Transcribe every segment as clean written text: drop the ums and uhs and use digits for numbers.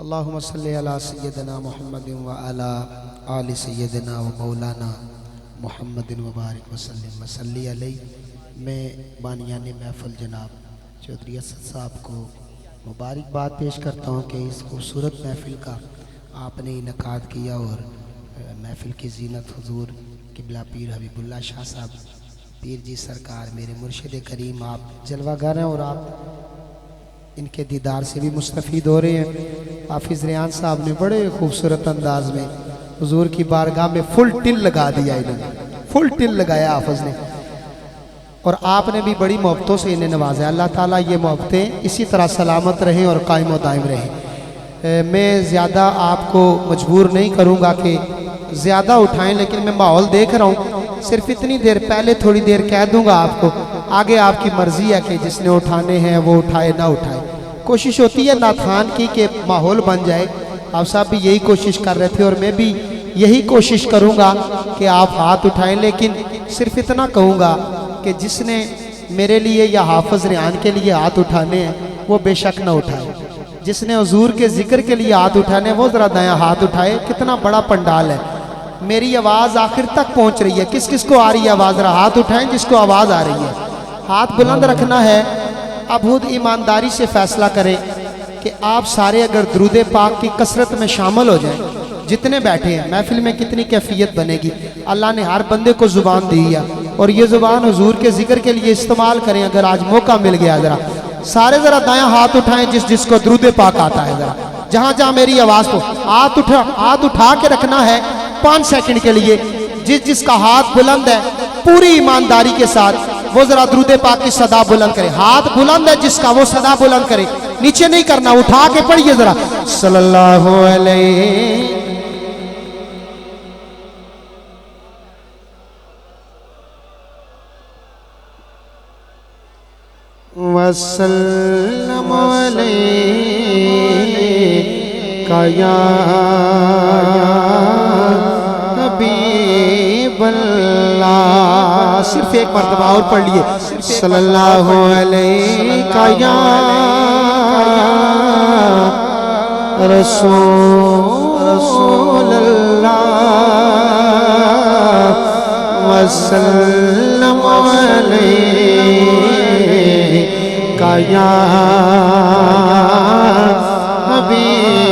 अल्लाहुम्मा सल्ली अला सय्यदना मुहम्मदिन व अला आलि सय्यदना व मौलाना मुहम्मदिन व बारिक वसल्लिम वसल्ली अलैहि। मैं बानियान महफिल जनाब चौधरी असद साहब को मुबारकबाद पेश करता हूँ कि इस खूबसूरत महफिल का आपने इनकाद किया और महफिल की जीनत हुजूर किबला पीर हबीबुल्लाह शाह साहब पीर जी सरकार मेरे मुर्शिद करीम आप जलवागर हैं और आप इनके दीदार से भी मुस्तफ़ीद हो रहे हैं। हाफिज़ रियान साहब ने बड़े खूबसूरत अंदाज में हुजूर की बारगाह में फुल टिल लगा दिया, इन्होंने फुल टिल लगाया हाफिज़ ने, और आपने भी बड़ी मोहब्बतों से इन्हें नवाजा। अल्लाह ताला ये मोहब्बतें इसी तरह सलामत रहें और कायम व दायम रहें। मैं ज़्यादा आपको मजबूर नहीं करूँगा कि ज़्यादा उठाएं, लेकिन मैं माहौल देख रहा हूँ, सिर्फ इतनी देर पहले थोड़ी देर कह दूँगा आपको, आगे आपकी मर्ज़ी है कि जिसने उठाने हैं वो उठाए ना उठाए। कोशिश होती है नाथान की कि माहौल बन जाए। आप साहब भी यही कोशिश कर रहे थे और मैं भी यही कोशिश करूँगा कि आप हाथ उठाएं, लेकिन सिर्फ इतना कहूँगा कि जिसने मेरे लिए या हाफिज़ रियान के लिए हाथ उठाने हैं वो बेशक ना उठाए। जिसने हुजूर के जिक्र के लिए हाथ उठाने वो ज़रा दायां हाथ उठाए। कितना बड़ा पंडाल है, मेरी आवाज़ आखिर तक पहुँच रही है। किस किस को आ रही है आवाज़? ज़रा हाथ उठाएं जिसको आवाज़ आ रही है। हाथ बुलंद रखना है। अब खुद ईमानदारी से फैसला करें कि आप सारे अगर दुरूद पाक की कसरत में शामिल हो जाएं, जितने बैठे हैं महफिल में कितनी कैफियत बनेगी। अल्लाह ने हर बंदे को ज़ुबान दी है और ये ज़ुबान हुजूर के जिक्र के लिए इस्तेमाल करें। अगर आज मौका मिल गया, ज़रा सारे ज़रा दायां हाथ उठाएं जिसको दुरूद पाक आता है। ज़रा जहाँ जहाँ मेरी आवाज़ को हाथ उठा के रखना है 5 सेकंड के लिए। जिसका हाथ बुलंद है पूरी ईमानदारी के साथ वो जरा दुरूद पाक की सदा बुलंद करे। हाथ बुलंद है जिसका वो सदा बुलंद करे, नीचे नहीं करना, उठा के पढ़िए जरा सल्लल्लाहु अलैहि वसल्लम अलैका या हबीबल्लाह। सिर्फ एक मर्तबा और पढ़ लिए सल्लल्लाहु अलैका या रसूलल्लाह वसल्लम अलैका या हबीबल्लाह।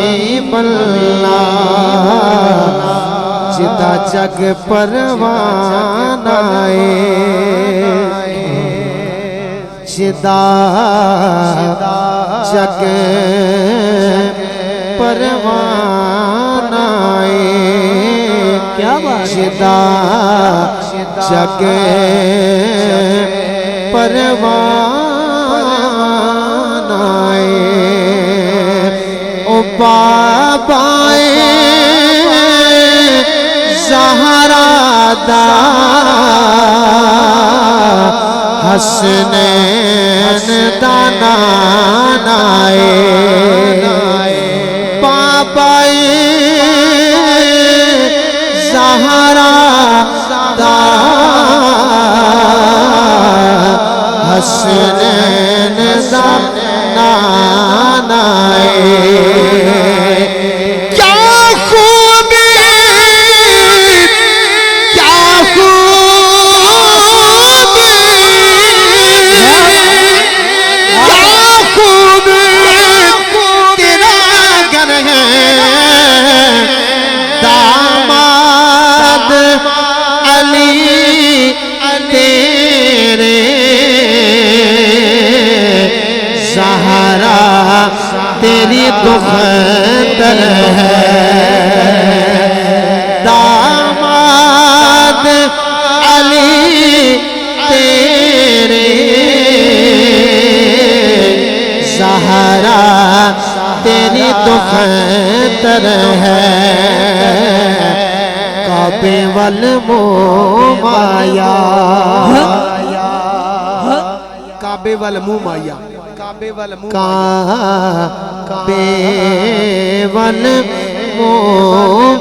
जिदा जग परवानाए, जिदा जग परवानाए, क्या बात, जिदा जग परवानाए। ओ बाबाए ज़हरा दा हसनैन दा नानाए, बाबाए ज़हरा दा हसनैन दा नानाए। ज़हरा तेरी दुख्तर है, दामाद अली तेरे, ज़हरा तेरी दुख्तर है। काबे वल मुँह माया, काबे वल मुँह माया, काबे वल मुँह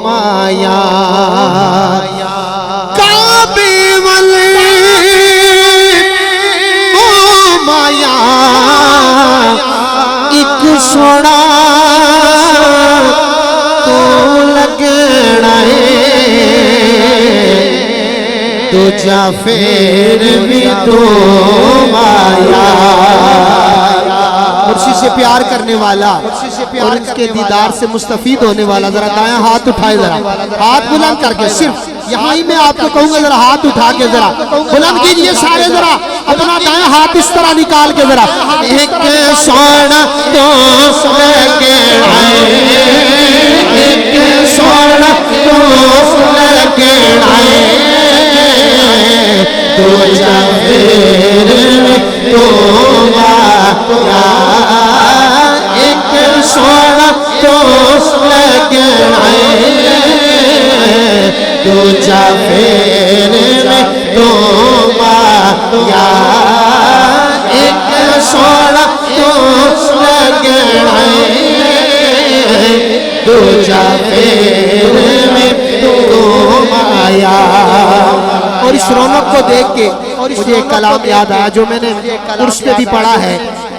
माया, काबे वल मुँह माया। एक सोना जा फिर भी तुम आया। मुर्शिद से प्यार करने वाला और इसके दीदार से मुस्तफीद होने वाला जरा दायां हाथ उठाए, जरा हाथ बुलंद करके, सिर्फ यहाँ ही मैं आपको कहूंगा जरा हाथ उठा के जरा बुलंद कीजिए सारे, जरा अपना दायां हाथ इस तरह निकाल के जरा एक सोना तो लेके आए, एक सोना तो लेके आए, तो जा फिर तो आया। एक सोना तो लेके आए, तो जा फिर तो आया। एक सोना तो लेके आए, तो जा फिर तो आया। और इस रौनक को देख के मुझे एक कलाम याद आया जो मैंने उर्स पे भी पढ़ा है,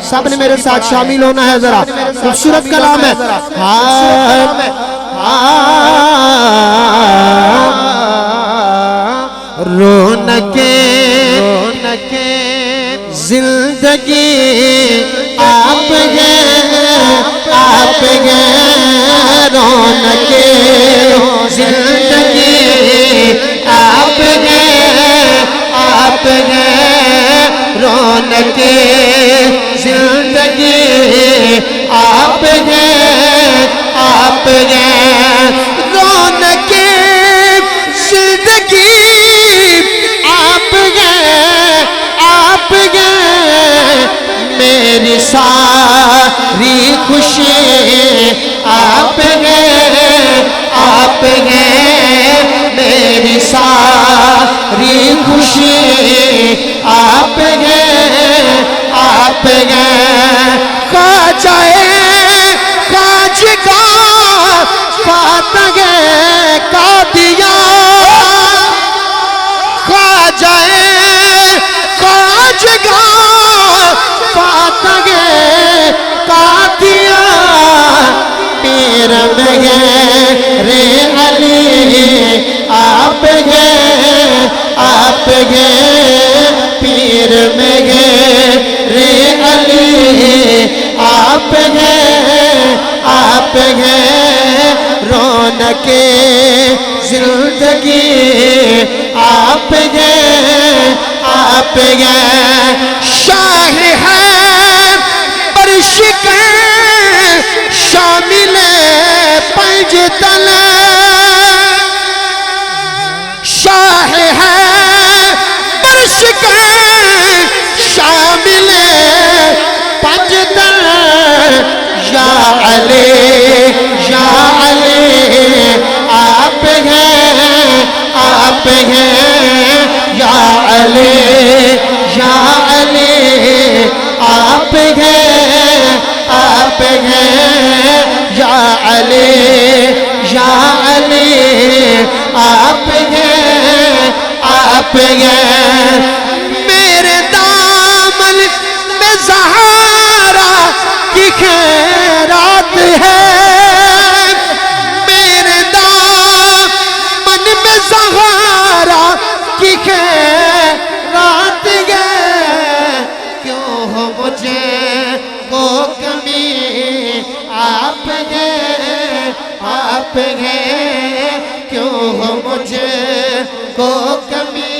सब ने मेरे साथ शामिल होना है, जरा खूबसूरत कलाम है। रौनके जिंदगी आप हैं, आप हैं। रौनके जिंदगी आप हैं, आप हैं। रौनके जिंदगी आप हैं, आप हैं। रौनके जिंदगी आप हैं, आप हैं। मेरी सारी खुशी आप हैं, आप हैं। मेरी सारी खुशी आप हैं, आप हैं। खाजाए खाजगा फातगे का दिया, खाजाए खाजगा फातगे का दिया। पीर में रे अली आप हैं, आप हैं। पीर में रे अली आप हैं, आप हैं। रौनके जिंदगी आप हैं, आप हैं। शाह है बर्श के शामिल पंज तले, शाह है बर्श के शामिल पंज तले। या अली, या अली आप हैं, आप हैं। या अली, या अली आप हैं, आप हैं। या अली, या अली आप हैं, आप हैं। मेरे दामन में ज़हरा की खैरात है, मेरे दामन में ज़हरा की खैरात है। क्यों हो मुझे को कमी आप हैं, आप हैं। क्यों हो मुझे को कमी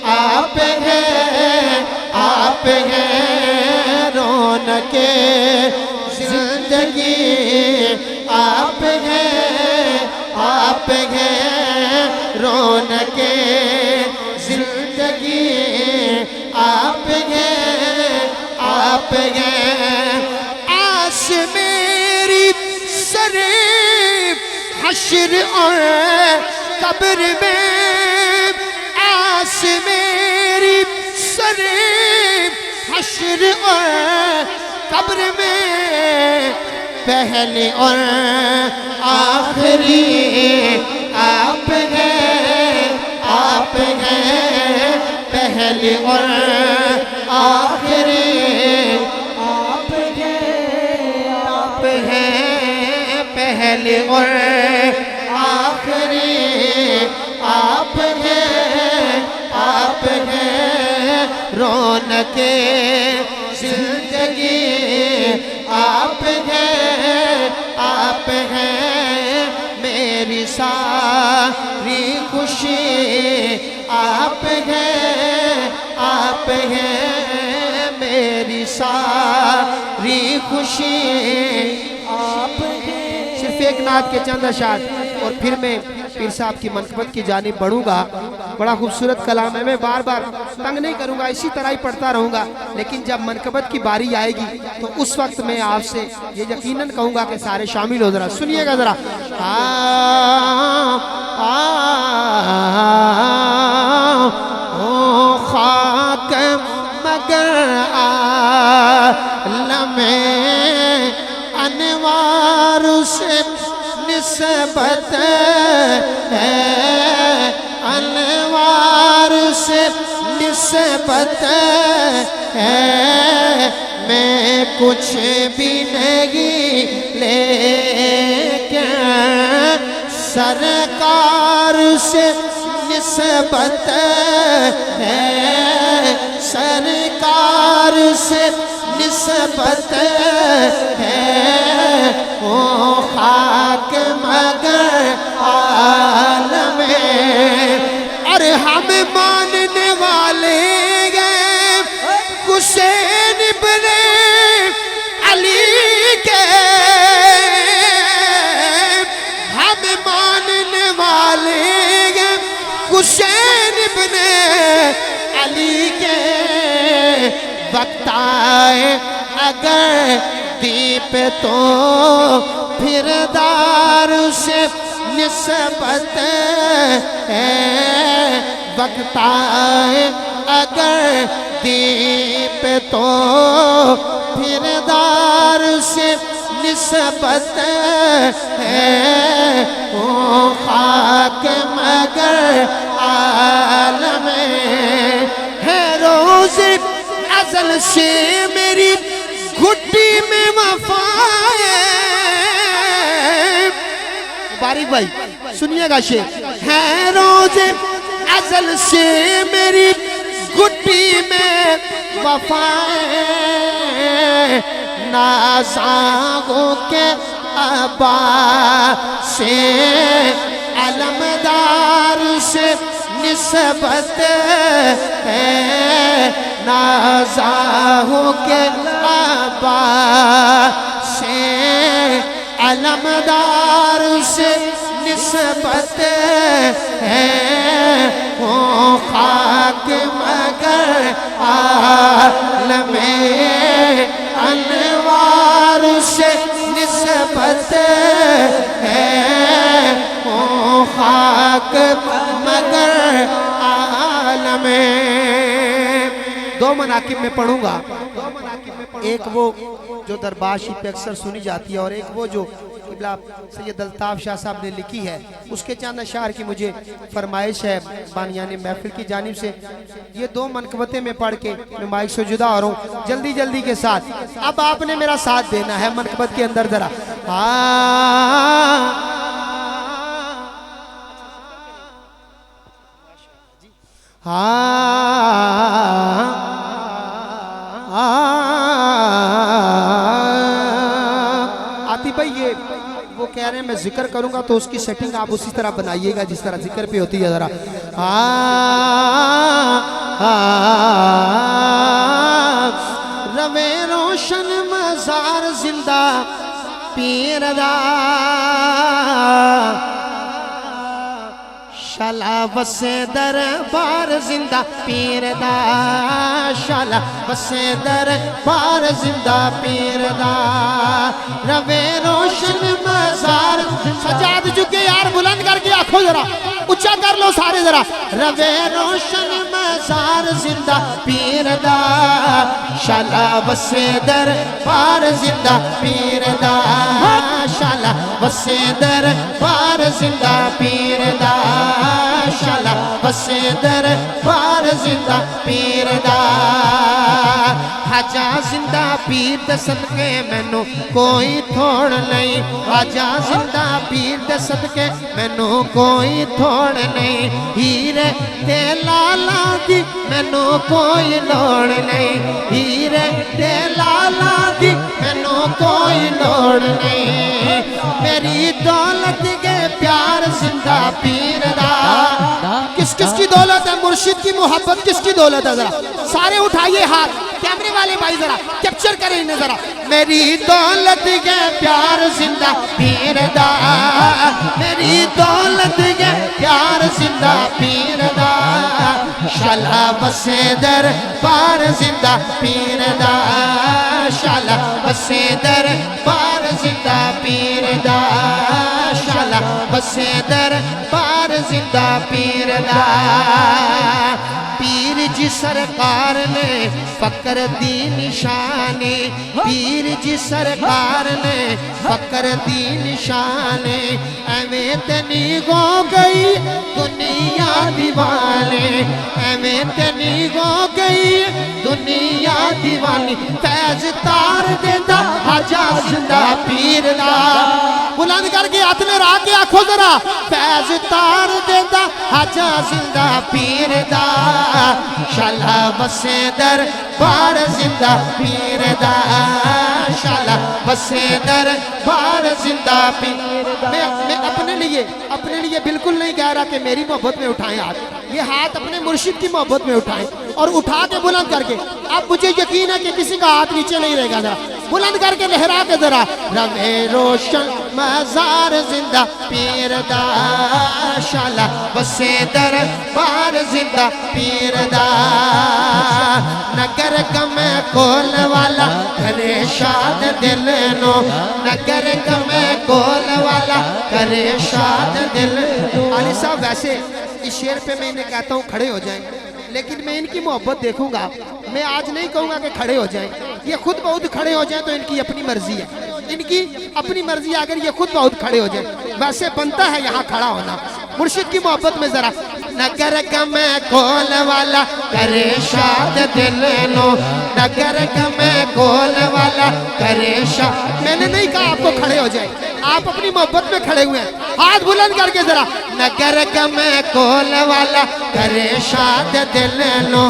आप हैं, आप हैं। रौनके जिंदगी आप हैं, आप हैं। रौनके जिंदगी आप हैं, आप हैं। आस मेरी सरे हश्र और कब्र में, आस मेरी सरे हश्र और कब्र में। पहले और आखिरी आप हैं, आप हैं। पहले और आखिरी आप हैं, आप हैं। पहले और आखिरी आप हैं, के जिंदगी आप हैं मेरी सारी खुशी आप हैं मेरी सारी खुशी आप हैं। सिर्फ एक नात के चंद अशार और फिर मैं पीर साहब की मनकबत की जानिब बढ़ूंगा। बड़ा खूबसूरत कलाम है, मैं बार बार तंग नहीं करूंगा, इसी तरह ही पढ़ता रहूंगा। लेकिन जब मनकबत की बारी आएगी तो उस वक्त मैं आपसे ये यकीनन कहूंगा कि सारे शामिल हो। जरा सुनिएगा जरा। ओ खाक मगर आलमे अनवार से निस्बत है, अनवार से निस्बत है। मैं कुछ भी नहीं लेके सरकार से निस्बत है, सरकार से निस्बत है। ओ खाक मगर आलमे, अरे हम मानने वाले गए हुसैन इब्ने अली के, हम मानने वाले गए हुसैन इब्ने अली के। वक्त आए अगर दीप तो फिर दार से निस्बत है। वक्त आए अगर दीप तो फिर दार से निस्बत है। ओ खाक मगर आलमे है रोज़े अज़ल से मेरी घुट्टी में वफ़ाए। बारीक भाई सुनिएगा शेर। है रोज़े अज़ल से मेरी घुट्टी में वफ़ाए, नाज़ागों के अबा से अलमदार से निस्बत है। नाज़ागों के अबा से अलमदार से निस्बत है। ओ खाक मगर आलमे अनवार से निस्बत है। ओ खाक मगर आलमे। दो मनाकिब में पढ़ूंगा, एक वो जो दरबार शरीफ पे अक्सर सुनी जाती है और एक वो जो किबला सैयद अल्ताफ शाह साहब ने लिखी है। उसके चंद अशार की मुझे फरमाइश है बानियाने महफिल की जानिब से। ये दो मनकबतें में पढ़ के मैं माइक से जुदा हो रहा हूँ जल्दी जल्दी के साथ। अब आपने मेरा साथ देना है मनकबत के अंदर जरा। आती भाई ये वो कह रहे हैं मैं जिक्र करूंगा तो उसकी सेटिंग आप उसी तरह बनाइएगा जिस तरह जिक्र पे होती है। जरा रवे रोशन मजार जिंदा पीरदा शाला वसे दरबार जिंदा पीरदा, शाला वसे दरबार जिंदा पीरदा। रवे रोशन मजार सजाद झुके यार बुलंद करके आखो जरा ऊंचा कर लो सारे जरा। रवे रोशन मजार जिंदा पीरदा, शाला वसे दरबार जिंदा पीरदा, शाला वसे दरबार जिंदा पीरदा, शाला बसे दरबार जिंदा पीर दा आजा जिंदा पीर दे सदके मैनू कोई थोड़ नहीं आजा जिंदा पीर दे सदके मैनू कोई थोड़ नहीं हीरे ते लाला दी मैनू कोई लोड़ नहीं हीरे ते लाला दी मैनू कोई लोड़ नहीं मेरी दौलत के प्यार जिंदा पीर दा किस किस की दौलत है मुर्शिद की मोहब्बत किसकी दौलत है जरा सारे उठाइए हाथ कैमरे वाले भाई जरा कैप्चर करें इन्हें जरा मेरी दौलत के प्यार जिंदा पीर दा मेरी दौलत के प्यार जिंदा पीर दा शाला बसे दरबार जिंदा पीर दा शाला बसे दरबार जिंदा पीर दा शाला बसे दरबार जिंदा पीर दा पीर जी सरकार ने फकर दी निशानी पीर जी सरकार ने फकर दी निशानी एवें तेनी हो गई दुनिया दीवाने एवें तेनी हो गई दुनिया दीवानी फैज तार देता आजा जिंदा पीर दा बुलंद करके हाथ में रख के आखो जरा फैज तार देता आजा जिंदा पीर दा शाला बसे दरबार जिंदा पीर दा शाला बसे दरबार जिंदा पीर दा मैं अपने लिए बिल्कुल नहीं कह रहा कि मेरी मोहब्बत में उठाएं हाथ ये हाथ अपने मुर्शिद की मोहब्बत में उठाएं और उठा के बुलंद करके अब मुझे यकीन है कि किसी का हाथ नीचे नहीं रहेगा जरा बुलंद करके लहरा के जरा रवे रोशन मजार जिंदा पीर दा शाला बसे दरबार जिंदा पीर दा नगर कमे कोल वाला करे शाद दिल नो नगर कमे कोल वाला करे शाद दिल अली साहब वैसे इस शेर पे मैं इन्हें कहता हूँ खड़े हो जाएं लेकिन मैं इनकी मोहब्बत देखूंगा मैं आज नहीं कहूंगा कि खड़े हो जाएं ये खुद बहुत खड़े हो जाएं तो इनकी अपनी मर्जी है इनकी अपनी मर्जी अगर ये खुद बहुत खड़े हो जाए वैसे बनता है यहाँ खड़ा होना मुर्शिद की मोहब्बत में जरा नगर कमे कोल वाला करे शाद दिल नो नगर कमे कोल वाला करे शाद मैंने नहीं कहा आपको खड़े हो जाए आप अपनी मोहब्बत में खड़े हुए हैं हाथ बुलंद करके जरा नगर कमे कोल वाला करे शाद दिल नो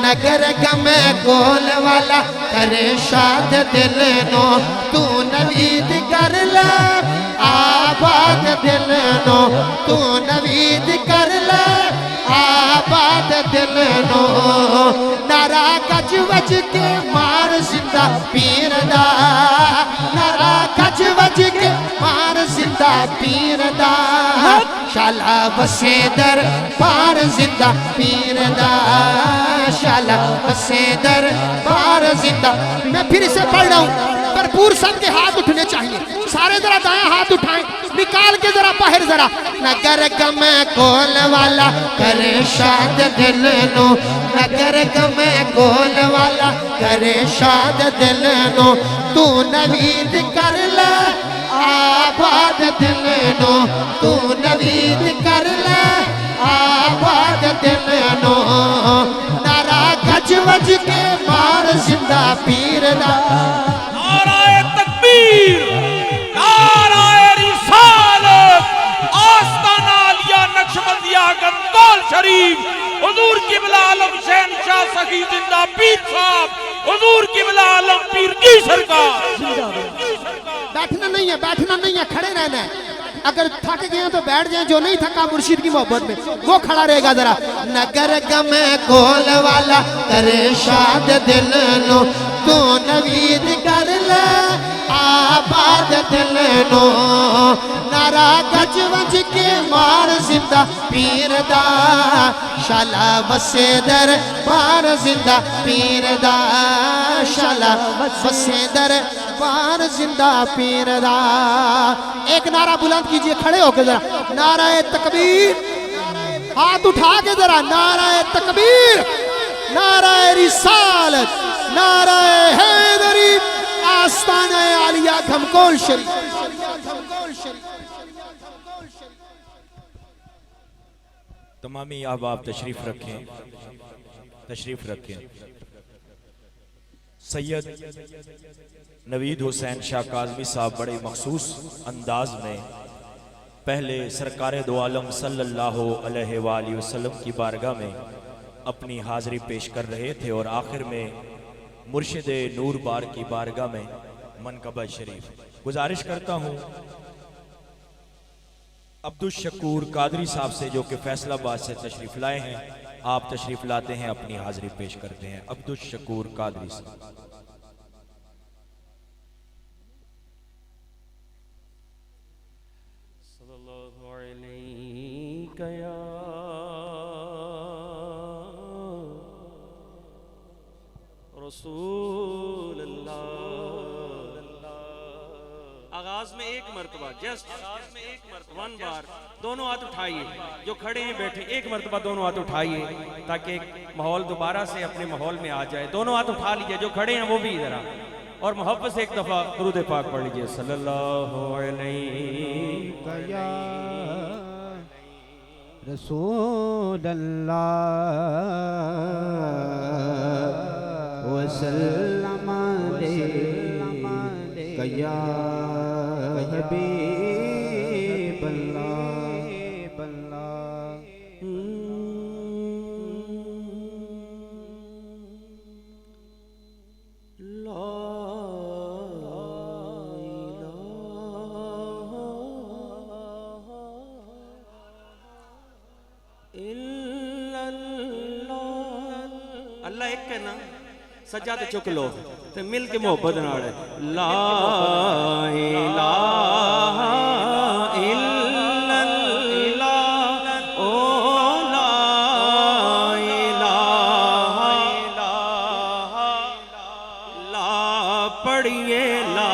नगर कमे कोल वाला करे शाद दिल नो तू नवीद कर ले आबाद दिल नो तू नवीद कर ले आबाद दिल नो नारा गज वज के मार जिंदा पीर दा नारा गज वज के मार जिंदा पीर दा शाला बसे दरबार जिंदा पीर दा शाला बसे दरबार जिंदा मैं फिर इसे पढ़ रहा हूँ भरपूर सबके हाथ उठने चाहिए सारे जरा दायां हाथ उठाएं निकाल के जरा बाहर जरा नगर कमे कोल वाला करे शाद दिल नो नगर कमे कोल वाला करे शाद दिल नो तू नवीद कर ले आबाद दिल नो तू नवीद कर ले आबाद दिल नो नारा गज वज के मार जिंदा पीर दा नाराए तकबीर नाराए रिसालत आस्ताना आलिया नक्शबंदिया गंगोल शरीफ हुजूर किबला आलम शहंशाह सखी जिंदा पीर साहब हुजूर किबला आलम पीर की सरकार बैठना नहीं है खड़े रहना है अगर थक गए तो बैठ जाए जो नहीं थका मुर्शिद की मोहब्बत में वो खड़ा रहेगा जरा नगर गमे कोल वाला करे शाद दिल नो तू नवीद कर ले आबाद दिल नो नारा गज वज के मार जिंदा पीर दा शाला बसे दरबार जिंदा पीर दा शाला बसे दरबार जिंदा पीर दा एक नारा बुलंद कीजिए खड़े होकर जरा नाराए तकबीर हाथ उठा के जरा नाराए तकबीर नाराए रिसालत नाराए हैदरी आस्ताना आलिया घमकोल शरीफ। तमामी अहबाब तशरीफ रखें, तशरीफ रखें। सैयद नवीद हुसैन शाह काज़मी साहब बड़े मखसूस अंदाज में पहले सरकार दो आलम सल्लल्लाहु अलैहि वसल्लम की बारगाह में अपनी हाज़री पेश कर रहे थे और आखिर में मुर्शिद नूर बार की बारगाह में मनकबा शरीफ। गुजारिश करता हूँ अब्दुल शकूर कादरी साहब से, जो कि फैसलाबाद से तशरीफ लाए हैं, आप तशरीफ लाते हैं, अपनी हाजिरी पेश करते हैं। अब्दुल शकूर कादरी साहब। सल्लल्लाहु अलैहि या रसूल अल्लाह। आगाज में एक मरतबा, जस्ट वन बार दोनों हाथ उठाइए, जो खड़े हैं बैठे, एक मरतबा दोनों हाथ उठाइए ताकि माहौल दोबारा से अपने माहौल में आ जाए। दोनों हाथ उठा लीजिए, जो खड़े हैं वो भी जरा, और मोहब्बत से एक दफा दुरूद पाक पढ़ लीजिए। सल्लल्लाहु अलैहि या रसूल अल्लाह वसल्लम अलैका या हबीब अल्लाह एक है ना, सज्जाद चुक लो ते मिल के मोहब्बत नाल ला इलाहा इल्लल्लाह ओ ला इलाहा ला पढ़िए ला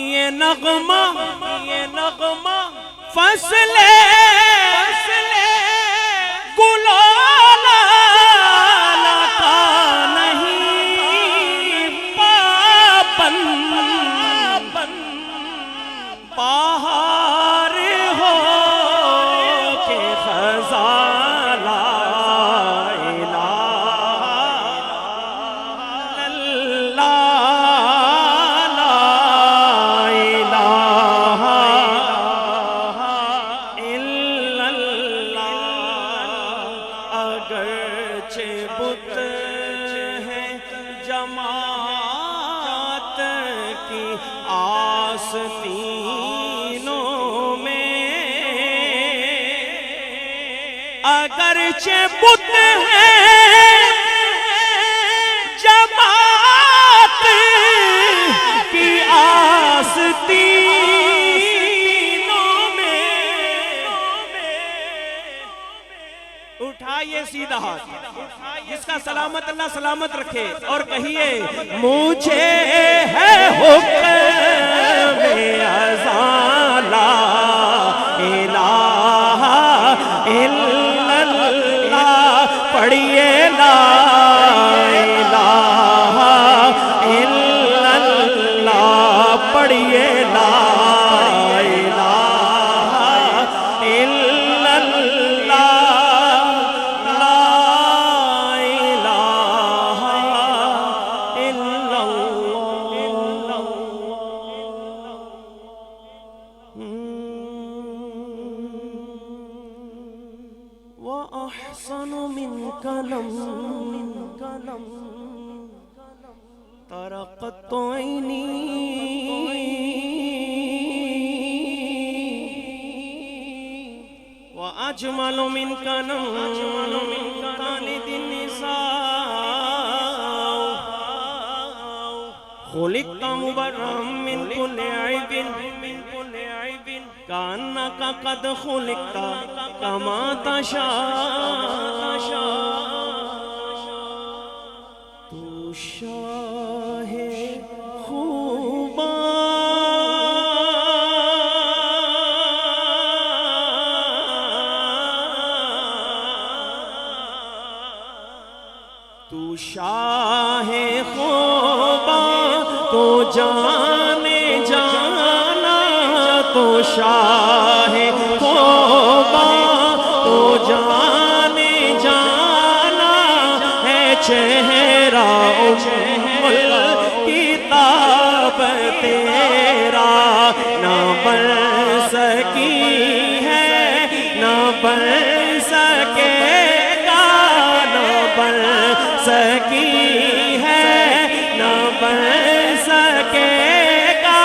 ये नगमा फसले गुलाला का नहीं पाबंद बाहर हो के सफीनों में अगरचे बुत है जमात की आस्तीनों में। उठाइए सीधा हाथ, जिसका सलामत अल्लाह सलामत रखे, और कहिए मुझे है हुक्म अज़ाला इलाहा इल्लल्लाह, पढ़िए ला इलाहा इल्लल्लाह, पढ़िए ला इलाहा इल्लल्लाह, ला इलाहा इल्लल्लाह। व अहसनु मिन कलम तरक़त ऐनी व अजमलु मिन कलम खालिदिन निसाअ खुलिक़्त मुबर्रअम मिन कुल्लि ऐबिन कान्नका क़द खुलिक़्त कमा तशाअ। तू शाहे खूबा तू शाहे खूबा तो जाने जाना, तो शाहे खूबा तो जाने जाना है चेहरा उम्मुल किताब तेरा, ना बन सकी है ना बन सकेगा, ना बन सकी है ना बन सकेगा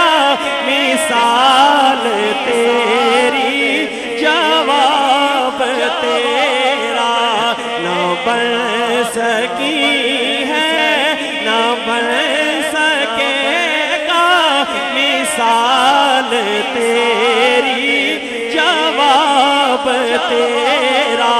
मिसाल तेरी, जवाब तेरा, ना बन सकी है ना बन सकेगा मिसाल तेरी, जवाब तेरा।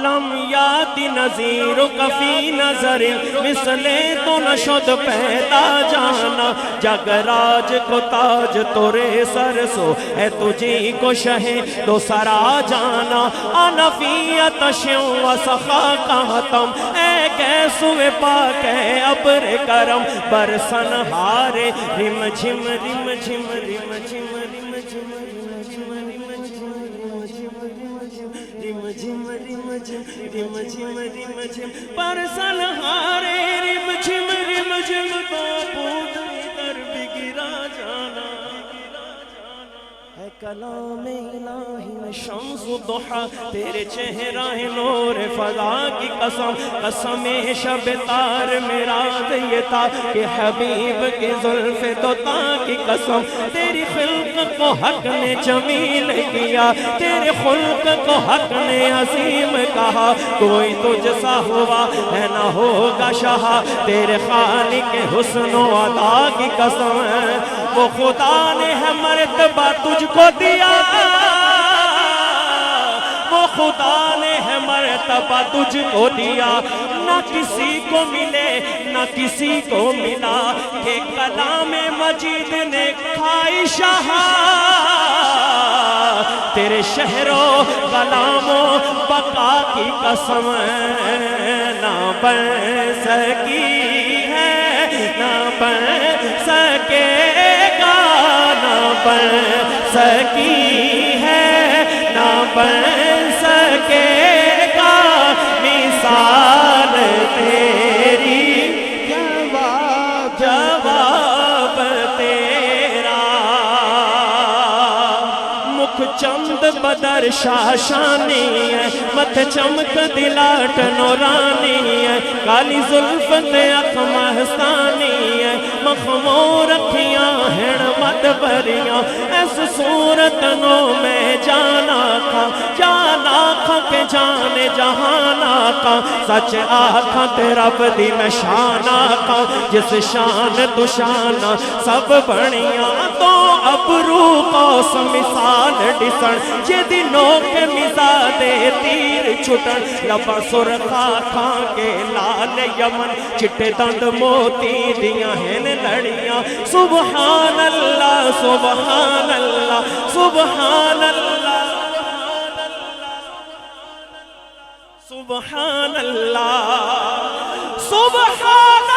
लम याति नज़ीरु कफ़ी नज़र मिसले तो न शुद पैदा जाना, जगराज को ताज तोरे सरसो है तुझी को शहे दो सरा जाना। अनफियत शो सखा कहतम ए कैसुए पाक है अब्र करम, बरसन हारे रिम झिम रिम झिम रिम झिम रिम झिम रिम झिम रिम झिम रिम झिम रिम झिम, बरसन हारे रिम झिम तो बूंद इधर भी गिरा जाना है। कलाम इलाही में शम्सु दुहा, तेरे चेहरा है नूर फज़ा की कसम, कसम शब तार मेरा ये था कि हबीब के जुल्फ़े दोता की कसम। तेरी खिल्क को हक ने जमील किया, तेरे खुल्क को हक ने अजीम कहा, कोई तुझसा हुआ है ना होगा शाह, तेरे खालिक के हुस्न व अता की कसम। वो खुदा ने है मर्तबा तुझको दिया, वो खुदा ने है मर्तबा तुझको दिया, ना किसी को मिले ना किसी को मिला, के कलाम मजीद ने खाई शाह। तेरे शहरों कलामों बका की कसम, ना बन सकी है ना बन सकेगा, ना बन सकी है ना बन सकेगा मिसाल तेरी, जवाब तेरा। मुख चंद बदर शाशानी है, मथ चमक दिलाट नौरानी है, काली जुल्फ ते अख महस्तानी है, मखमूर अखियां हैं मत भरियां इस सूरत नो मैं जाना खा के जाने जहाना का सच आखा ते रब दी मैं शाना का जिस शान तू शाना सब बनिया तो अबरू कौस मिसाल डिसन जे दिनों के मिजा दे तीर छुटन लबा सुरखा खा के लाल यमन चिट्टे दंद मोती दियां हैं लड़ियां सुबहान अल्लाह सुबहान अल्लाह सुबहान अल्लाह सुबहान अल्लाह सुबहान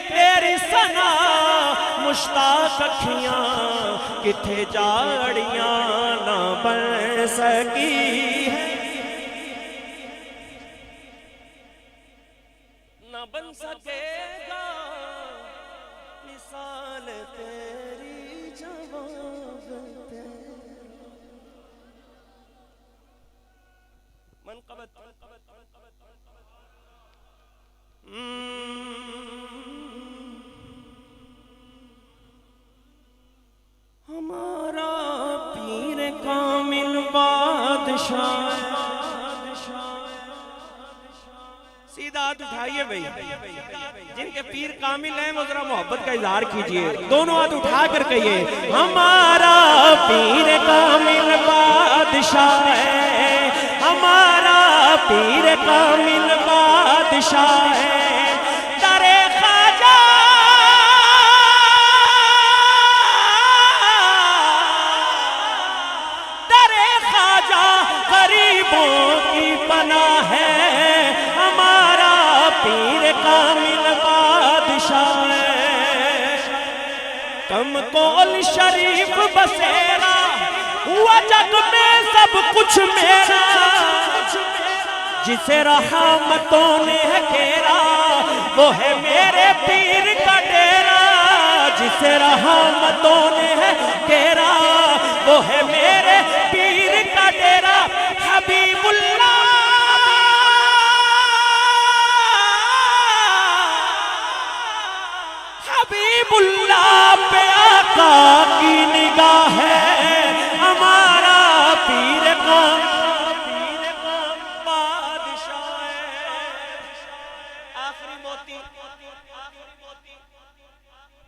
तेरी सना मुश्ताक अखियां किथे जाड़ियां ना बन सकी है ना बन सकेगा मिसाल तेरी जवाब मनक़बत हमारा पीर कामिल बादशाह सीधा हाथ उठाइए भाई जिनके पीर कामिल हैं वो जरा मोहब्बत का इजहार कीजिए दोनों हाथ उठा कर कहिए हमारा पीर कामिल बादशाह है हमारा पीर कामिल बादशाह है की पना है हमारा पीर कामिल बादशाह कम कोल शरीफ बसेरा हुआ जग में सब कुछ मेरा जिसे रहमतों ने घेरा वो है मेरे पीर का डेरा जिसे रहमतों ने घेरा वो है मेरे पीर का डेरा हबीबुल्लाह हबीबुल्लाह पे आका की निगाह है हमारा पीर का बादशाह है आखिरी मोती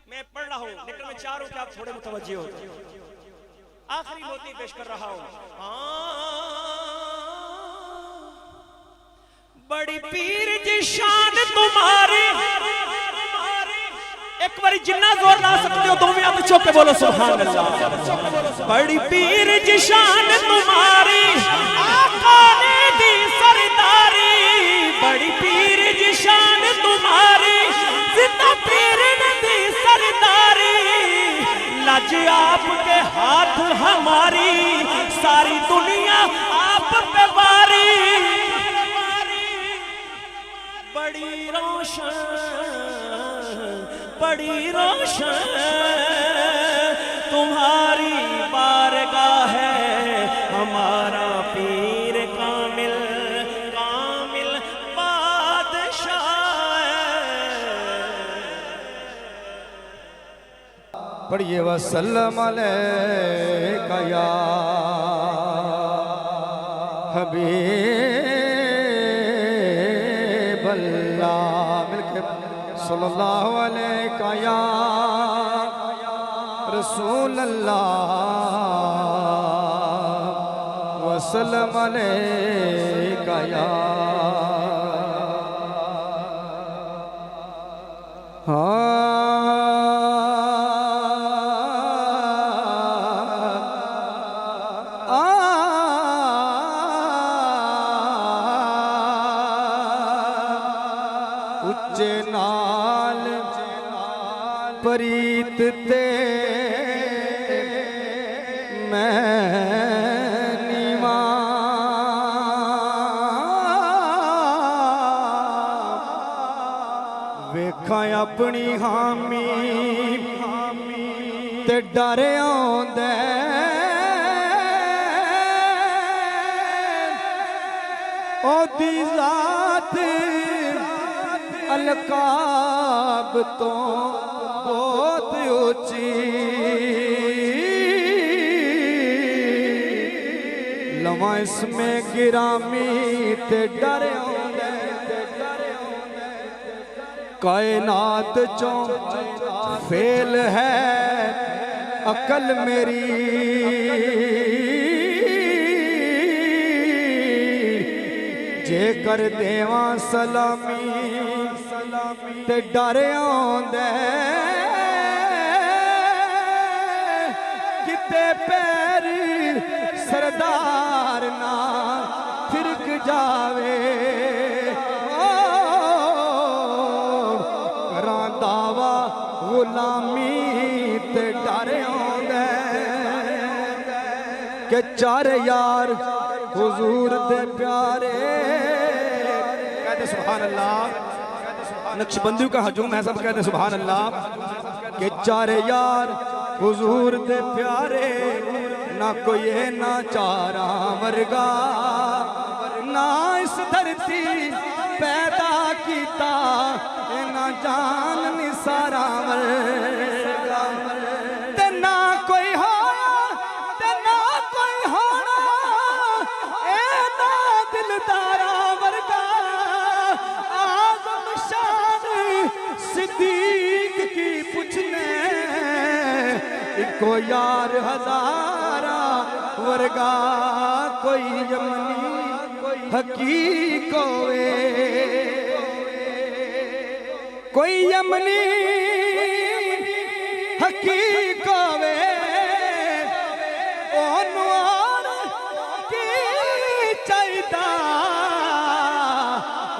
मैं पढ़ रहा हूं लेकिन मैं चाह रहा हूं कि आप थोड़े मुतवज्जे हो आखिरी मोती पेश कर रहा हूं बड़ी पीर जी शान तुम्हारी एक बारी जिन्ना जोर ला सकते हो दोनों हाथ चौके बोलो सुभान अल्लाह बड़ी पीर जी शान तुम्हारी आका ने दी सरदारी बड़ी पीर जी शान तुम्हारी जितना पीर ने दी सरदारी लज आपके हाथ हमारी सारी दुनिया आप पे वारी बड़ी रोशन तुम्हारी बारगाह है हमारा पीर कामिल कामिल बादशाह पढ़िए वसल्लम अलैका या हबीब अल्लाह मिलके सल्लल्लाहु अलैका या रसूल अल्लाह वसल्लम अलैका या उच्चे नाल प्रीत ते मैं नीवा वेखा अपनी हामी ते डर आउंदा ओदी जात अलकाब तो बहुत ऊंची लवा इसमें गिरामी ते डर आउंदा कायनात चों फेल है अकल मेरी जे कर देवा सलामी ते डर आउंदा किते पैर सरदार ना फिरक जावे करां दावा गुलामी ते डर आउंदा के चार यार हुजूर दे प्यारे कहते सुभान अल्लाह नक्शबंदी का हजूम है सब कहते सुभान अल्लाह के चार यार हुजूर दे प्यारे ना कोई है ना चारा वर्गा ना इस धरती पैदा कीता ना जान निसारा वर्गा ते ना कोई होया ते ना कोई होना ए ना दिलदारा वर्गा आज़म शान सिद्दीक की पूछने इको यार हजारा वर्गा कोई यमनी हकीक होवे कोई यमनी हकीक होवे ओनवार की चाहिदा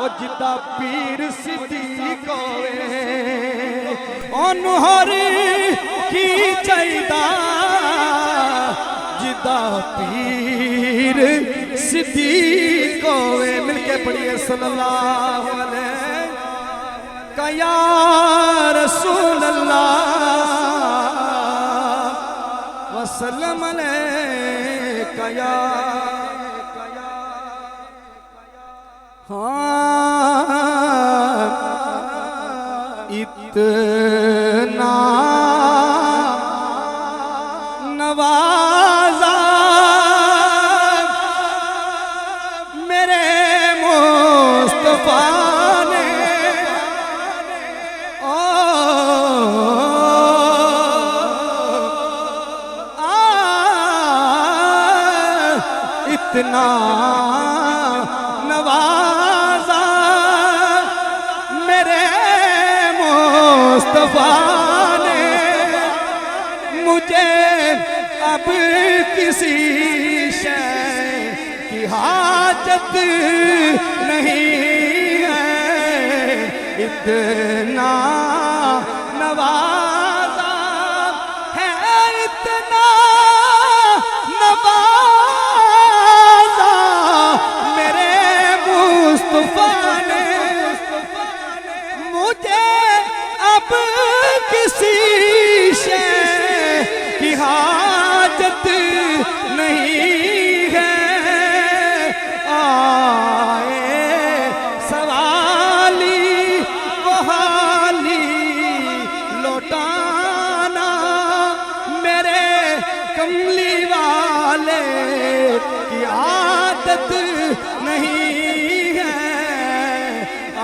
ओ जिदा पीर सिद्दीक होवे ओनहर की चाहिदा जिदा पीर सिद्दीक होवे मिलके पढ़िए सल्लल्लाहु अलैहि या रसूल अल्लाह वसल्लम अलैका या हाँ इतना नवाजा मेरे मुस्तफा ने इतना नवाजा मेरे मुस्तफा ने मुझे अब किसी शय की हाजत नहीं है इतना नवाजा है इतना नवाजा मेरे मुस्तफा ने मुझे अब किसी शय की हाजत नहीं है आए सवाली बहाली लौटाना मेरे कमली वाले की आदत नहीं है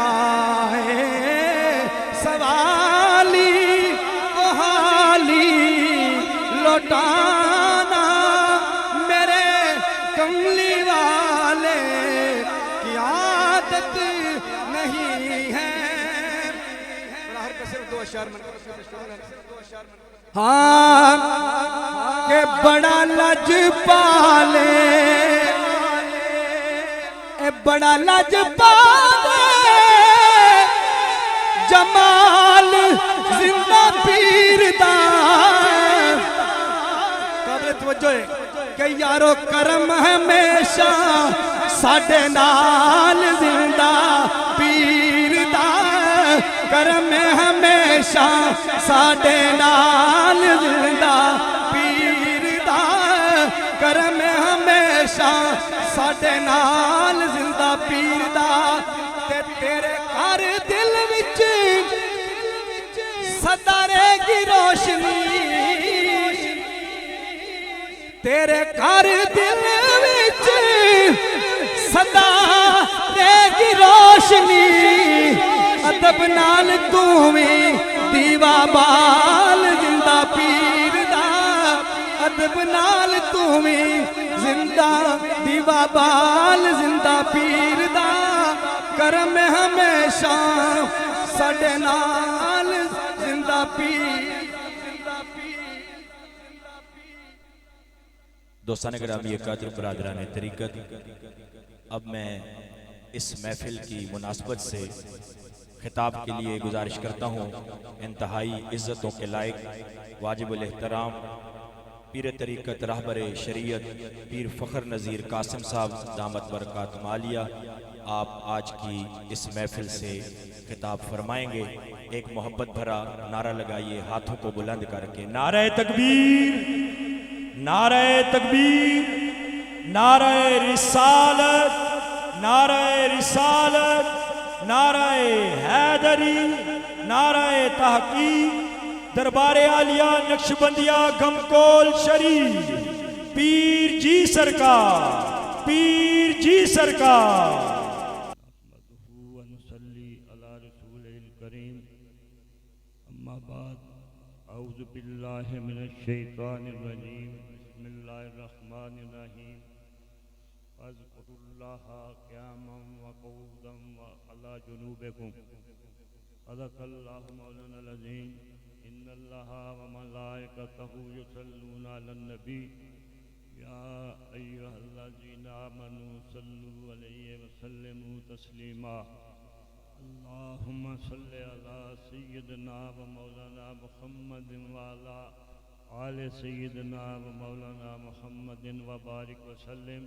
आए सवाली बहाली लौटाना मेरे कमली वाले की आदत नहीं है हाँ के बड़ा लजपाले बड़ा लजपाले जमाल जिंदा पीर दा काबिल तवज्जो है कि यारो करम हमेशा साडे नाल जिंदा पीर दा करम हमेशा साडे नाल जिंदा पीर दा करम हमेशा साडे नाल जिंदा पीर दा ते तेरे घर दिल विच सदा रहेगी रोशनी तेरे घर दिल विच सदा रहेगी रोशनी अदब नाल तू भी दीवा बाल जिंदा पीर दा अदब नाल तू भी जिंदा दीवा बाल जिंदा पीर दा करम हमेशा साडे नाल जिंदा पीर दोस्तान गिरामी कादिर बरादरान तरीक़त, अब मैं इस महफिल की मुनासबत से खिताब के लिए गुजारिश करता हूँ। इंतहाई इज़्ज़तों के लायक वाजिबुल एहतराम पीर तरीक़त रहबर शरीयत पीर फ़ख्र नज़ीर कासिम साहब दामत बरकातुहू आलिया आप आज की इस महफिल से खिताब फरमाएंगे। एक मोहब्बत भरा नारा लगाइए हाथों को बुलंद करके, नारे तकबीर, नारे तकबीर, नारे रिसालत, नारे रिसालत, नारे हैदरी, नारे तहकीक, दरबारे आलिया नक्शबंदिया गमकोल शरीफ, पीर जी सरकार, पीर जी सरकार। अम्मा बाद औज़ु बिल्लाहि मिनश शैतानिर रजीम बिस्मिल्लाहिर रहमानिर रहीम फ़ज़कुरुल्लाहा क़ियामन व क़ऊदन व अला जुनूबिकुम सदक़ल्लाहु मौलाना अज़ीम इन्नल्लाहा व मलाइकतहु युसल्लूना अलन नबी या अय्युहल्लज़ीना आमनू सल्लु अलैहि व सल्लिमू तस्लीमा अल्लाहुम्मा सल्लि अला सय्यिदना व मौलाना मुहम्मदिन व अला आले सय्यिदना व मौलाना मुहम्मदिन व बारिक व सल्लिम।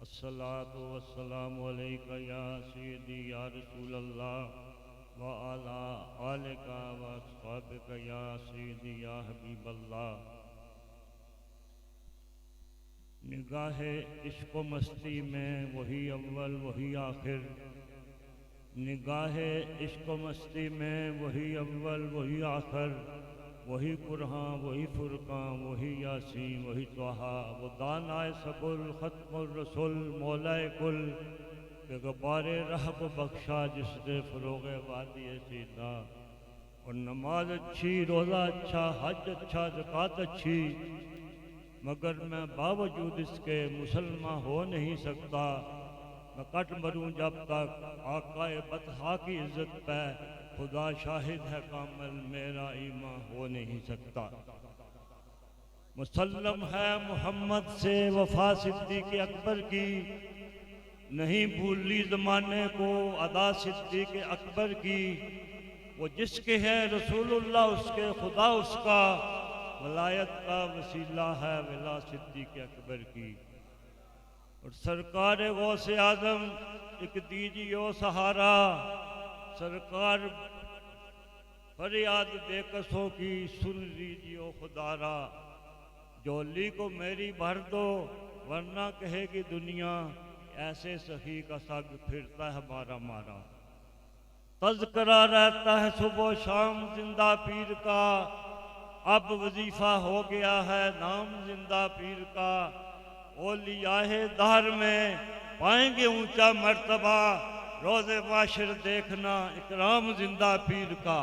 अस्सलातु वस्सलामु अलैका या सय्यदी या रसूल अल्लाह व अला आलिका व अस्हाबिका या सय्यदी या हबीब अल्लाह। निगाहे इश्क व मस्ती में वही अव्वल वही आखिर, निगाहे इश्क मस्ती में वही अव्वल वही आखिर, वही कुरआन वही फुरकान वही यासीन वही तोहा, वो दानाए सबुल खत्मुर रसूल मौलाए कुल बेगबारे रहब बख्शा जिसने फरोगे वादी सीना। और नमाज अच्छी, रोज़ा अच्छा, हज अच्छा, ज़कात अच्छी, मगर मैं बावजूद इसके मुसलमान हो नहीं सकता। मैं कट मरूं जब तक आकाए बतहा की इज्जत पे खुदा शाहिद है कामल मेरा ईमान हो नहीं सकता। मुसल्लम है मोहम्मद से वफा सिद्दीक़ अकबर की, नहीं भूली ज़माने को अदा सिद्दीक़ अकबर की। वो जिसके है रसूलुल्लाह उसके खुदा उसका, वलायत का वसीला है विला सिद्दीक़ अकबर की। और सरकार गौसे आज़म एक दीजियो सहारा, सरकार फरियाद बेकसों की सुन लीजियो खुदारा। जोली को मेरी भर दो वरना कहेगी दुनिया ऐसे सखी का सग फिरता है मारा मारा। तज़करा रहता है सुबह शाम जिंदा पीर का, अब वजीफा हो गया है नाम जिंदा पीर का। ओलियाहे दहर में पाएंगे ऊंचा मर्तबा, रोज़े माशर देखना इकराम जिंदा पीर का।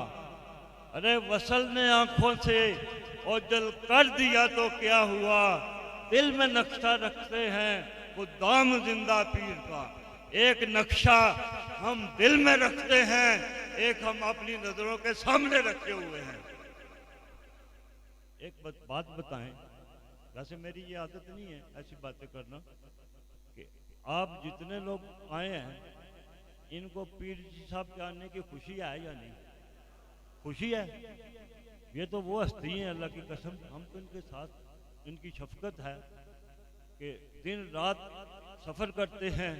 अरे वसल ने आंखों से ओझल कर दिया तो क्या हुआ, दिल में नक्शा रखते हैं वो दाम जिंदा पीर का। एक नक्शा हम दिल में रखते हैं, एक हम अपनी नजरों के सामने रखे हुए हैं। एक बात बताएं, वैसे मेरी ये आदत नहीं है ऐसी बातें करना, कि आप जितने लोग आए हैं इनको पीर जी साहब के आने की खुशी है या नहीं? खुशी है। ये तो वो हस्ती हैं अल्लाह की कसम, हम तो इनके साथ इनकी शफकत है कि दिन रात सफ़र करते हैं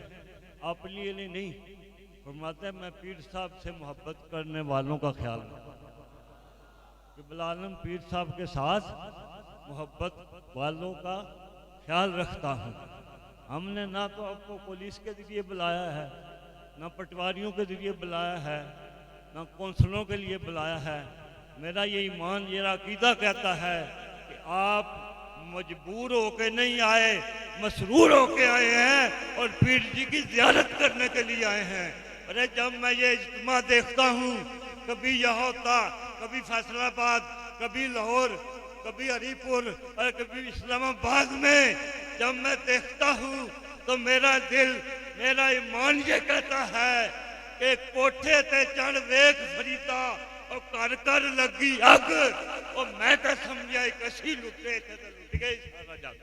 अपने लिए नहीं। फरमाते हैं मैं पीर साहब से मोहब्बत करने वालों का ख्याल कि बिलालम पीर साहब के साथ मोहब्बत वालों का ख्याल रखता हूँ। हमने ना तो आपको पुलिस के जरिए बुलाया है, ना पटवारियों के जरिए बुलाया है, ना कौंसलों के लिए बुलाया है। मेरा ये ईमान, ये अकीदा कहता है कि आप मजबूर होके नहीं आए, मसरूर होके आए हैं और पीर जी की ज़ियारत करने के लिए आए हैं। अरे जब मैं ये इज्तिमा देखता हूँ, कभी यहाँ होता, कभी फैसलाबाद, कभी लाहौर, कभी हरीपुर और कभी इस्लामाबाद में, जब मैं देखता हूँ तो मेरा दिल, मेरा ईमान ये कहता है कि कोठे ते चढ़ वेख फरीदा और कर कर लगी अग, और मैं तो समझा कसी लुटे थे तो लुट गए सारा जग।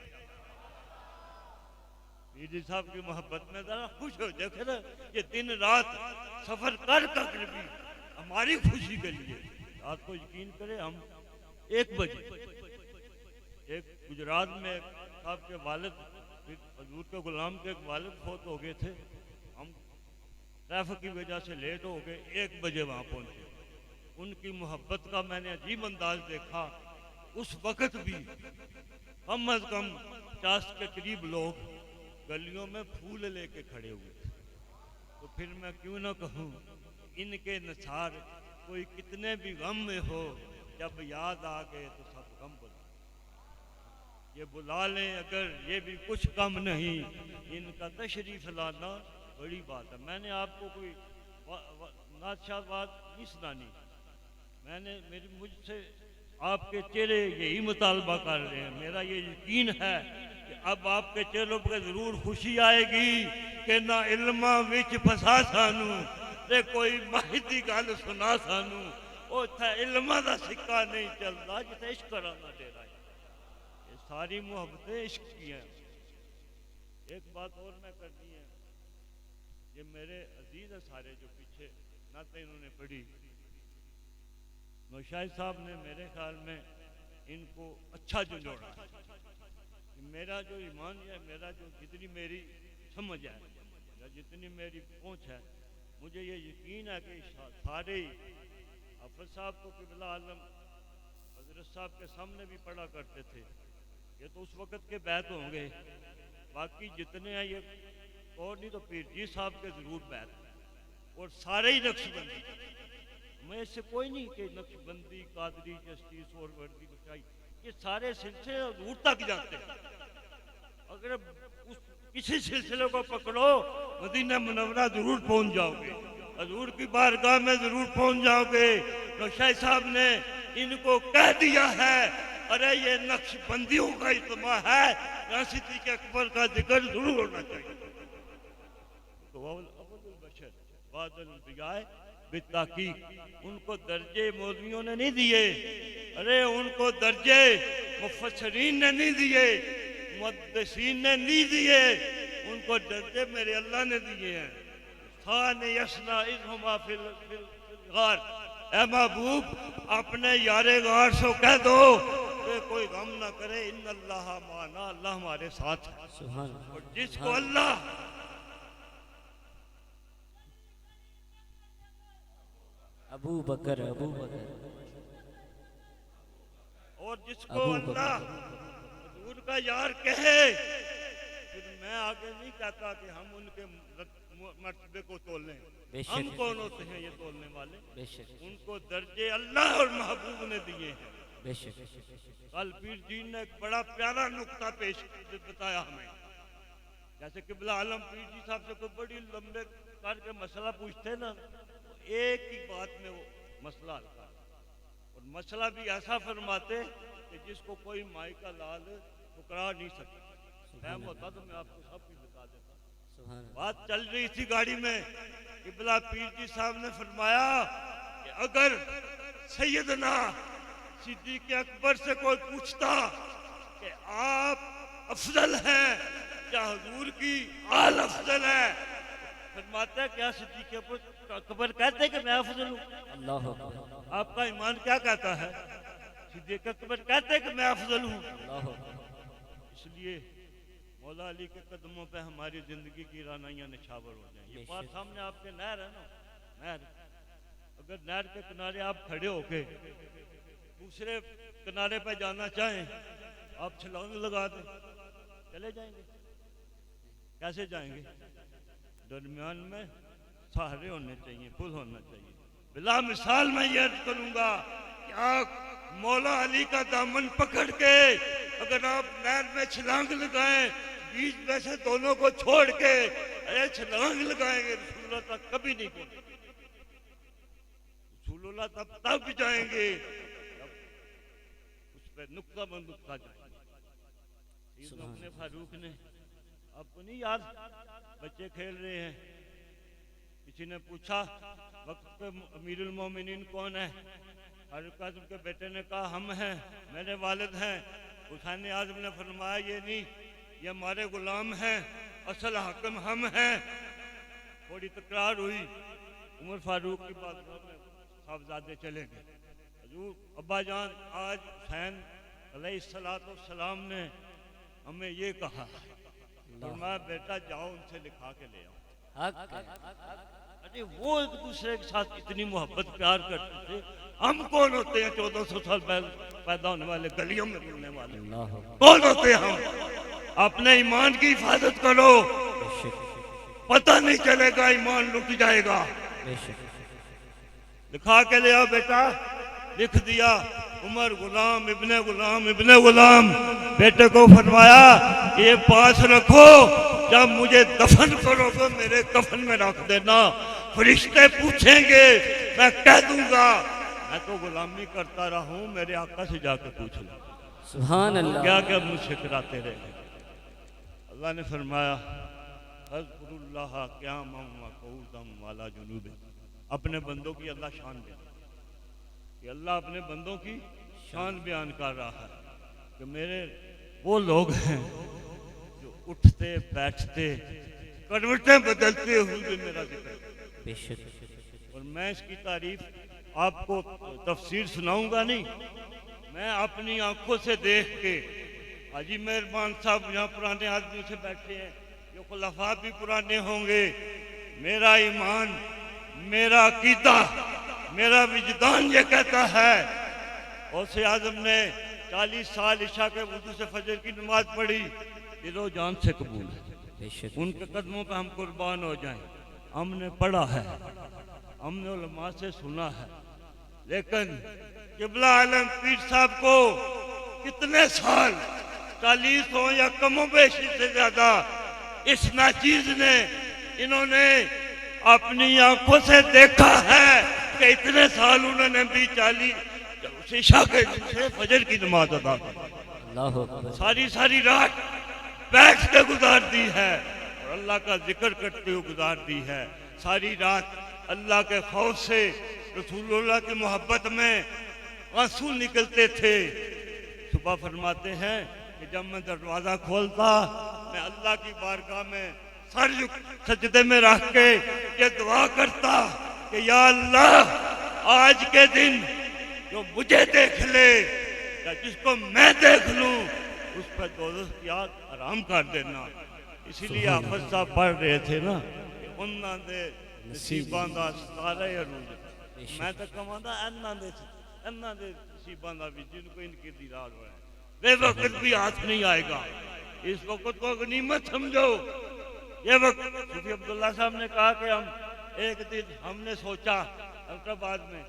पीर साहब की मोहब्बत में जरा खुश हो देखे ना, ये दिन रात सफर कर भी हमारी खुशी के लिए। रात को यकीन करे हम 1 बजे एक गुजरात में साहब के वालिद, हजूर के गुलाम के एक वालिद फौत हो गए थे। हम ट्रैफिक की वजह से लेट हो गए, 1 बजे वहाँ पहुँचे। उनकी मोहब्बत का मैंने अजीब अंदाज देखा। उस वक़्त भी कम अज़ कम 50 के करीब लोग गलियों में फूल लेके खड़े हुए थे। तो फिर मैं क्यों ना कहूँ इनके निसार कोई कितने भी गम में हो, जब याद आ गए तो सब गम बुला ये बुला लें, अगर ये भी कुछ कम नहीं। इनका तशरीफ लाना बड़ी बात है। मैंने आपको कोई नादशाह बात नहीं सुनानी, मैंने मुझसे आपके चेहरे यही मुतालबा कर रहे हैं। मेरा ये यकीन है कि अब आपके चेहरों पर जरूर खुशी आएगी कि ना इल्मा विच फसा सानू ते कोई माहिती गल सुना सानू, उथे इल्मा दा सिक्का नहीं चलता जिथे इश्क कराना डेरा। ये सारी मोहब्बतें इश्क की हैं। एक बात और मैं करनी है, ये मेरे अजीज है सारे जो पीछे ना तो इन्होंने पढ़ी, नौशाद साहब ने मेरे ख्याल में इनको अच्छा जोड़ा। मेरा जो ईमान है, मेरा जो जितनी मेरी समझ है या जितनी मेरी पहुँच है, मुझे ये यकीन है कि सारे हाफिज साहब को क़िबला आलम हज़रत साहब के सामने भी पढ़ा करते थे। ये तो उस वक़्त के बैत होंगे, बाकी जितने हैं ये और नहीं तो पीर जी साहब के ज़रूर बैत, और सारे ही नक्शबंदी। मैं इससे कोई नहीं कि नक्शबंदी, कादरी, चिश्ती, सोहरवर्दी, कुशाई, ये सारे सिलसिले दूर तक जाते हैं। अगर उस किसी सिलसिले को पकड़ो मदीना मुनव्वरा जरूर पहुंच जाओगे, हजूर की बारगाह में जरूर पहुंच जाओगे। नौशाद साहब ने इनको कह दिया है, अरे ये नक्शबंदियों का इज्तिमा है, यहाँ सिद्दीक़ अकबर का जिक्र जरूर होना चाहिए। तो बशर बादल बिगाए बिताकीक, उनको दर्जे मौलवियों ने नहीं दिए, अरे उनको दर्जे मुफस्सिरीन ने नहीं दिए, मुहद्दिसीन ने नहीं दिए, उनको दर्जे मेरे अल्लाह ने दिए हैं। खान यशना इज़हुमा फिल गार, ए महबूब अपने यारे गार से कह दो कि कोई गम ना करे, इन्नल्लाह माना, अल्लाह हमारे साथ है। और जिसको अल्लाह अबू बकर और जिसको अल्लाह हजूर का यार कहे, फिर मैं आगे नहीं कहता कि हम उनके मर्तबे को तोल लें। हम कौन होते हैं ये तोलने वाले? उनको दर्जे अल्लाह और महबूब ने दिए हैं। कल पीर जी ने एक बड़ा प्यारा नुक्ता पेश बताया हमें। जैसे क़िबला आलम पीर जी साहब से कोई बड़ी लंबे करके मसला पूछते ना, एक ही बात में वो मसला हल कर, और मसला भी ऐसा फरमाते कि जिसको कोई माई का लाल ठुकरा नहीं सकता। टाइम होता तो मैं आपको सब कुछ बता देता। बात चल रही थी गाड़ी में, क़िबला पीर जी साहब ने फरमाया कि अगर सैयदना सिद्दीक़ अकबर से कोई पूछता कि आप अफजल हैं या हुजूर की आल अफजल है, फरमाता है क्या सिद्दीक़ अकबर कहते हैं कि मैं अफजल हूँ? अल्लाह आपका ईमान क्या कहता है? सिद्दीक़ अकबर कहते कि मैं अफजल हूँ। इसलिए मौला अली के कदमों पे हमारी जिंदगी की रानाइयाँ निछावर हो जाएं। ये बात सामने आपके नहर है ना, नहर, अगर नहर के किनारे आप खड़े होके दूसरे किनारे पे जाना चाहें, आप छलांग लगा दें, चले जाएंगे? कैसे जाएंगे? दरमियान में सहारे होने चाहिए, पुल होना चाहिए। बिला मिसाल मैं ये अर्ज करूंगा कि आप मौला अली का दामन पकड़ के अगर आप नहर में छलांग लगाएं, बीच में से दोनों को छोड़ के अरे छलांग लगाएंगे, रसूलुल्लाह तक कभी नहीं पहुंचे। रसूलुल्लाह तब जाएंगे जब उस पर नुक्ता ब नुक्ता जाएंगे। अपने फारूक ने, आपको नहीं याद, बच्चे खेल रहे हैं, किसी ने पूछा वक्त पे अमीरुल मोमिनीन कौन है? फारूक आजम के बेटे ने कहा हम हैं, मेरे वालिद हैं। हुसैन आजम ने फरमाया ये नहीं, ये हमारे गुलाम हैं, असल हाकिम हम हैं। थोड़ी तकरार हुई, उमर फारूक की बात में साहबजादे चले गए। हजूर अब्बा जान आज हुसैन अलैहिस्सलाम ने हमें ये कहा, फरमाया बेटा जाओ उनसे लिखा के ले आओ। अरे वो एक दूसरे के साथ इतनी मोहब्बत प्यार करते थे, हम कौन होते हैं 1400 साल पैदा होने वाले, गलियों में मिलने वाले? कौन होते हैं हम? अपने ईमान की हिफाजत करो, पता नहीं चलेगा ईमान लुट जाएगा। लिखा के ले आओ बेटा। लिख दिया, उमर गुलाम इब्ने गुलाम इब्ने गुलाम। बेटे को फरमाया ये पास रखो, जब मुझे दफन करोगे मेरे कफन में रख देना, फरिश्ते पूछेंगे मैं कह दूंगा मैं तो गुलामी करता रहा हूं, मेरे आका से जाकर पूछ लो सुभान अल्लाह, क्या क्या मुझसे कराते रहे। अल्लाह ने फरमाया हज़्कुरुल्लाह क़ियामन व क़ुऊदन वाला जुनूब। अपने बंदों की अल्लाह शान दे कि अल्लाह अपने बंदों की शान बयान कर रहा है कि मेरे वो लोग हैं जो उठते बैठते करवटें बदलते हुए मेरा जिक्र करते। और मैं इसकी तारीफ आपको तफसीर सुनाऊंगा नहीं, मैं अपनी आंखों से देख के, हाजी मेहरबान साहब यहाँ पुराने आदमियों से बैठे हैं, जो खुलफा भी पुराने होंगे। मेरा ईमान, मेरा अकीदा, मेरा विजदान ये कहता है गौसे आजम ने 40 साल इशा के वुजू से फजर की नमाज पढ़ी, दिलो जान से कबूल है। उनके कदमों पे हम कुर्बान हो जाएं। हमने पढ़ा है, हमने उलमा से सुना है, लेकिन किबला आलम पीर साहब को कितने साल, 40 हो या कमो बेशी से ज्यादा, इस नाचीज ने इन्होंने अपनी आंखों से देखा है कि इतने साल उन्होंने भी 40 शीशा के से फजर की नमाज अदा की, सारी सारी रात बैठ के गुजार दी है और अल्लाह का जिक्र करते हुए गुजार दी है। सारी रात अल्लाह के खौफ से, रसूलुल्लाह की मोहब्बत में आंसू निकलते थे। सुबह फरमाते हैं कि जब मैं दरवाजा खोलता, मैं अल्लाह की बारगाह में सर सजदे में रख के ये दुआ करता कि या अल्लाह आज के दिन जो मुझे देख ले या जिसको मैं देख लूं उस पर दोज़ख की आग आराम कर देना। इसीलिए हाफिज साहब पढ़ रहे थे ना, उन्ना दे नसीबां दा सारा अरूज, मैं तो कमांदा अन्ना दे नसीबां दा भी जिनको इनकी दीदार हो, वे वक्त भी हाथ नहीं आएगा। इस वक्त को गनीमत समझो। ये वक्त सूफी अब्दुल्ला साहब ने कहा कि हम एक दिन हमने सोचा हैदराबाद में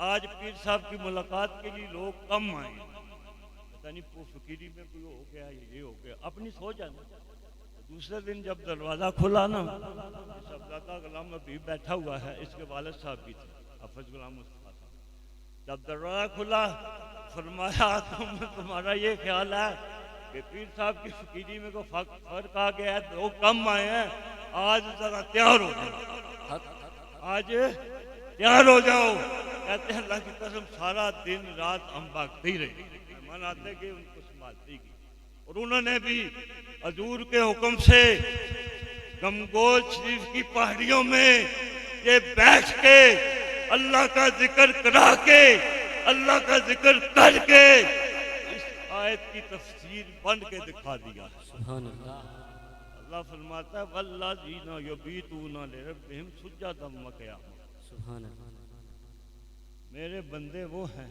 आज पीर साहब की मुलाकात के लिए लोग कम आए, पता नहीं फकीरी में कोई हो गया, ये हो गया, अपनी सोच है ना। दूसरे दिन जब दरवाजा खुला ना, शहजादा गुलाम अभी बैठा हुआ है, इसके वालिद साहब भी थे, हाफिज गुलाम मुस्तफा साहब। जब दरवाजा खुला फरमाया तुम्हारा ये ख्याल है कि पीर साहब की फकीरी में को फर्क आ गया है, लोग कम आए हैं, आज जरा तैयार हो जाओ, आज तैयार हो जाओ। कहते हैं अल्लाह की कसम सारा दिन रात हम भागते ही रहे, मेहमान आते कि उनको संभालते की। और उन्होंने भी हजूर के हुक्म से गमगोल शरीफ की पहाड़ियों में ये बैठ के अल्लाह का जिक्र करा के, अल्लाह का जिक्र करके इस आयत की तफसीर बन के दिखा दिया। अल्लाह फरमाता है वल्लाज़ीना यबीतूना लिरब्बिहिम सुज्जदन व क़ियामा। मेरे बंदे वो हैं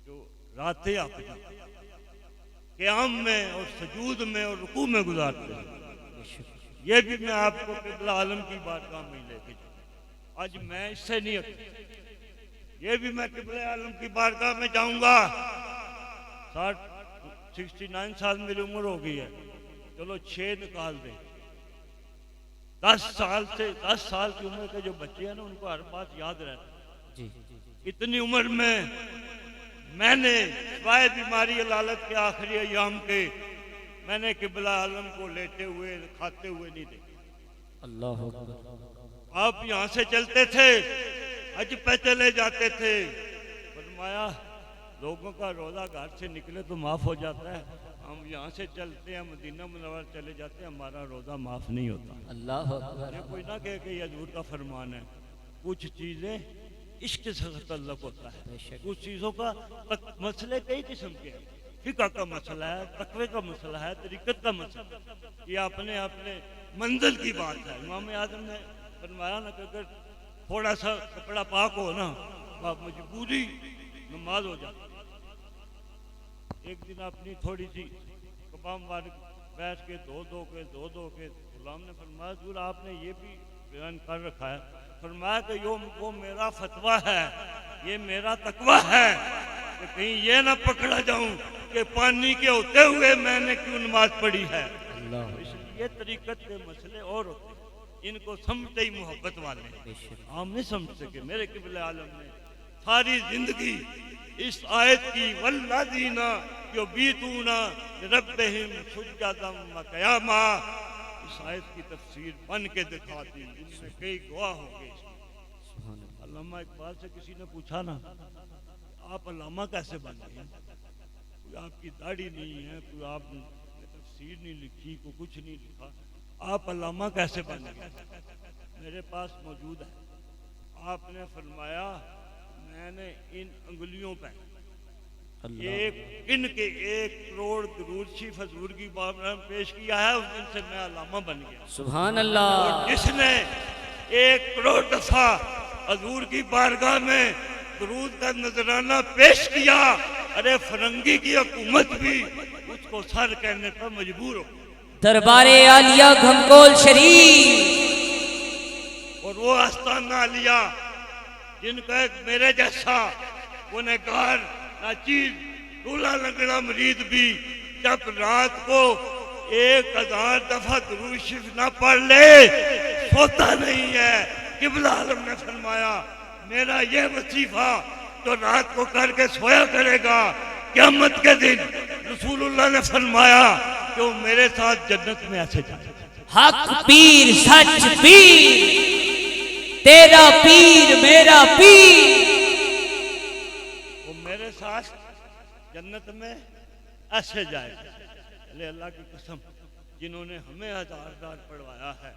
जो रातें अपनी क़याम में और सजूद में और रुकू में गुजारते हैं। ये भी मैं आपको क़िबला आलम की बारगाह में लेके जाऊँ। आज मैं इससे नहीं हटूँ, ये भी मैं क़िबला आलम की बारगाह में जाऊँगा। 69 साल मेरी उम्र हो गई है, चलो 6 निकाल दें। 10 साल की उम्र के जो बच्चे हैं ना, उनको हर बात याद रहती है। इतनी उम्र में मैंने सिवाय बीमारी अलालत के आखिरी अयाम के मैंने क़िबला आलम को लेटे हुए खाते हुए नहीं देखा। अल्लाह आप यहाँ से चलते थे, हज पे चले जाते थे, फरमाया लोगों का रोजा घर से निकले तो माफ हो जाता है, हम यहाँ से चलते हैं मदीना मुनव्वर चले जाते हैं, हमारा रोजा माफ नहीं होता। अल्लाह ये कोई ना कहे कि ये हजूर का फरमान है। कुछ चीजें इश्क से तल्लुक होता है, कुछ चीजों का मसले कई किस्म के हैं। फिक़्ह का मसला है, तक़वे का मसला है, तरीक़त का मसला है, ये अपने अपने मंजिल की बात है। इमाम आज़म ने फरमाया ना कि अगर थोड़ा सा कपड़ा पाक हो ना, आप मजबूरी नमाज हो जाती। एक दिन अपनी थोड़ी सी कबाम वार बैठ के धो धो के गुलाम ने फरमाया दूर आपने ये भी बयान कर रखा है, फरमाया कि वो मेरा फतवा है, ये मेरा तकवा है कि कहीं ये ना पकड़ा जाऊं कि पानी के होते हुए मैंने क्यों नमाज पढ़ी है। इसलिए तरीक़त के मसले और होते हैं, इनको समझते ही मोहब्बत वाले, हम नहीं समझ सके। मेरे क़िबला आलम ने सारी जिंदगी इस आयत की वल्लाज़ीना युबीतूना लिरब्बिहिम सुज्जदन व क़ियामा, इस आयत की तफसीर बन के दिखा दी। इनमें कई गवाह हो गए। अल्लामा इकबाल से किसी ने पूछा ना, आप अल्लामा कैसे बन गए? कोई आपकी दाढ़ी नहीं है, कोई आपने तफसीर नहीं लिखी, कोई कुछ नहीं लिखा, आप अल्लामा कैसे बन गए? मेरे पास मौजूद है। आपने फरमाया मैंने इन अंगुलियों पर एक इन के 1 करोड़ दुरूद शरीफ हजूर की बारगाह में पेश किया है, उस दिन से मैं अल्लामा बन गया। सुभान अल्लाह। और जिसने 1 करोड़ दफा हजूर की बारगाह में दुरूद का नजराना पेश किया, अरे फरंगी की हुकूमत भी उसको सर कहने पर मजबूर हो। दरबारे आलिया घमकोल शरीफ और वो आस्ताना आलिया जिनका एक मेरे जैसा गुनहगार नाचीज दूल्हा लगड़ा मरीद भी जब रात को 1000 दफा दुरूद शरीफ ना पढ़ ले सोता नहीं है। क़िबला आलम ने फरमाया मेरा ये वजीफा तो रात को करके सोया करेगा, क़यामत के दिन रसूलुल्लाह ने फरमाया कि वो मेरे साथ जन्नत में ऐसे जाएगा। हक पीर सच पीर, तेरा पीर मेरा पीर, वो मेरे साथ जन्नत में ऐसे जाएगा। अल्लाह अल्लाह की कसम, जिन्होंने हमें 1000 पढ़वाया है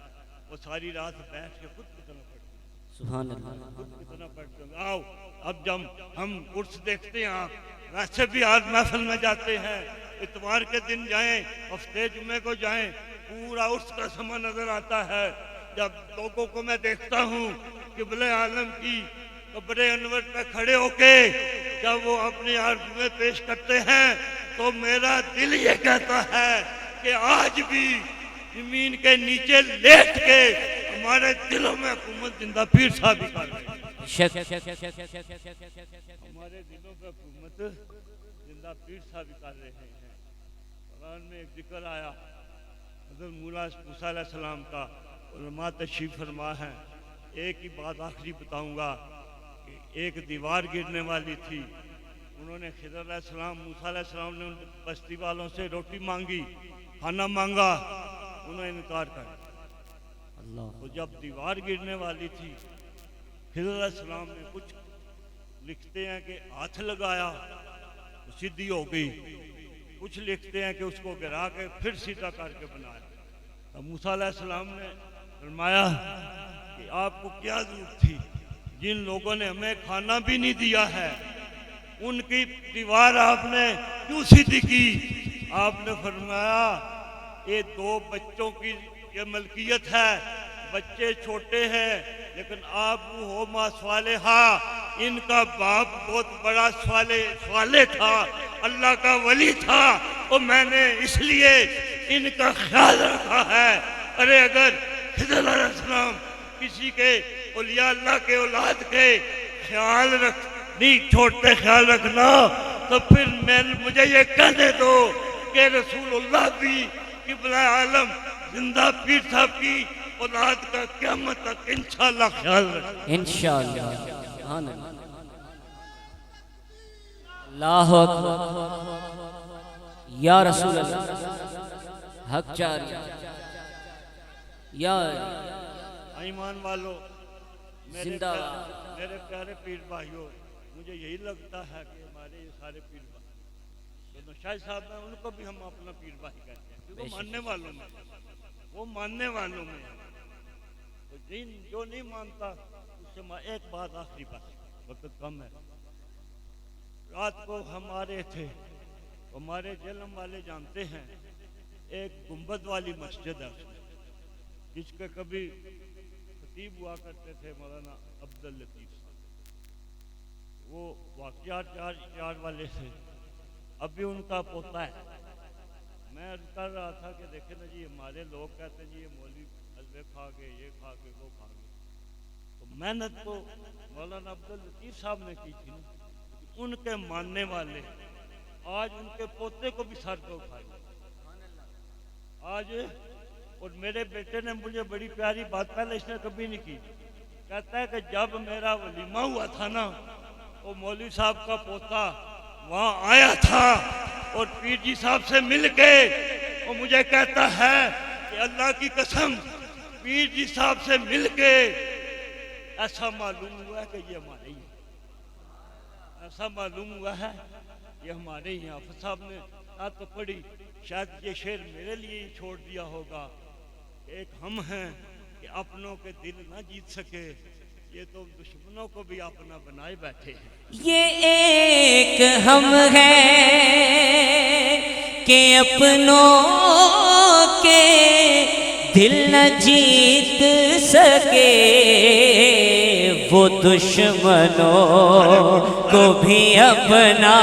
वो सारी रात बैठ के खुद कितना पढ़ते हैं। सुभान अल्लाह। खुद कितना पढ़ते हैं। आओ अब जब हम उर्स देखते हैं, आप वैसे भी आज महफिल में जाते हैं, इतवार के दिन जाएं, हफ्ते जुमे को जाएं, पूरा उर्स का समय नजर आता है। जब लोगों को मैं देखता हूँ क़िबला आलम की कब्र अनवर पे खड़े होके जब वो अपनी आरज़ुएं पेश करते हैं तो मेरा दिल ये कहता है कि आज भी जमीन के नीचे लेट के हमारे दिलों में हुकूमत जिंदा पीर साहब ही कर रहे हैं। हमारे दिलों पे हुकूमत जिंदा पीर साहब ही कर रहे हैं। कुरान में एक जिक्र आया हज़रत मूसा अलैहिस्सलाम का, उलमा तशरीफ फरमा है। एक ही बात आखिरी बताऊंगा कि एक दीवार गिरने वाली थी, उन्होंने खिज़र अलैहिस्सलाम मूसा अलैहिस्सलाम ने उन बस्ती वालों से रोटी मांगी, खाना मांगा, उन्होंने इनकार कर दिया। तो जब दीवार गिरने वाली थी खिज़र अलैहिस्सलाम ने कुछ लिखते हैं कि हाथ लगाया तो सीधी हो गई, कुछ लिखते हैं कि उसको गिरा के फिर सीधा करके बनाया। तो मूसा अलैहिस्सलाम ने फरमाया कि आपको क्या जरूरत थी, जिन लोगों ने हमें खाना भी नहीं दिया है, उनकी दीवार आपने क्यों सीधी की? आपने फरमाया ये 2 बच्चों की ये मलकियत है, बच्चे छोटे हैं, लेकिन आप हो माँ स्वालेहा, इनका बाप बहुत बड़ा स्वाले था, अल्लाह का वली था, और मैंने इसलिए इनका ख्याल रखा है। अरे अगर खिज़र अलैहिस्सलाम किसी के औलिया अल्लाह के औलाद के ख्याल रख नहीं छोड़ते ख्याल रखना, तो फिर मुझे ये कहने दो कि रसूलुल्लाह भी क़िबला आलम जिंदा पीर साहब की औलाद का क़यामत तक इंशाअल्लाह ख्याल रखें। इंशाअल्लाह। अल्लाह अकबर। या रसूल अल्लाह हक जारी या ईमान वालों, जिंदाबाद। मेरे प्यारे पीर भाइयों, मुझे यही लगता है कि हमारे ये सारे पीर भाई तो शायद साहब हैं, उनको भी हम अपना पीर भाई कहते हैं, क्योंकि मानने वालों में वो मानने वालों में तो जो नहीं मानता उससे एक बात, आखिरी बात, वक्त कम है। रात को हम आ रहे थे, हमारे जेलम वाले जानते हैं, एक गुंबद वाली मस्जिद है उसमें, जिसके कभी खतीब हुआ करते थे मौलाना अब्दुल लतीफ साहब। वो वाक़ियात चार वाले थे, अभी उनका पोता है। मैं अर्ज कर रहा था कि देखे ना जी, हमारे लोग कहते हैं जी ये मौलवी हलवे खा गए, ये खा गए, वो खा गए, तो मेहनत तो मौलाना अब्दुल लतीफ साहब ने की थी ना, उनके मानने वाले आज उनके पोते को भी सर पे उठाए आज। और मेरे बेटे ने मुझे बड़ी प्यारी बात, पहले इसने कभी नहीं की, कहता है कि जब मेरा वलीमा हुआ था ना, वो मौलवी साहब का पोता वहाँ आया था और पीर जी साहब से मिल के वो मुझे कहता है कि अल्लाह की कसम, पीर जी साहब से मिल के ऐसा मालूम हुआ है कि ये हमारे ही है, ऐसा मालूम हुआ है ये हमारे ही हैं। हाफिज साहब ने ना तो पढ़ी, शायद ये शेर मेरे लिए ही छोड़ दिया होगा, एक हम हैं कि अपनों के दिल ना जीत सके, ये तो दुश्मनों को भी अपना बनाए बैठे हैं। ये एक हम हैं कि अपनों के दिल न जीत सके, वो दुश्मनों को भी अपना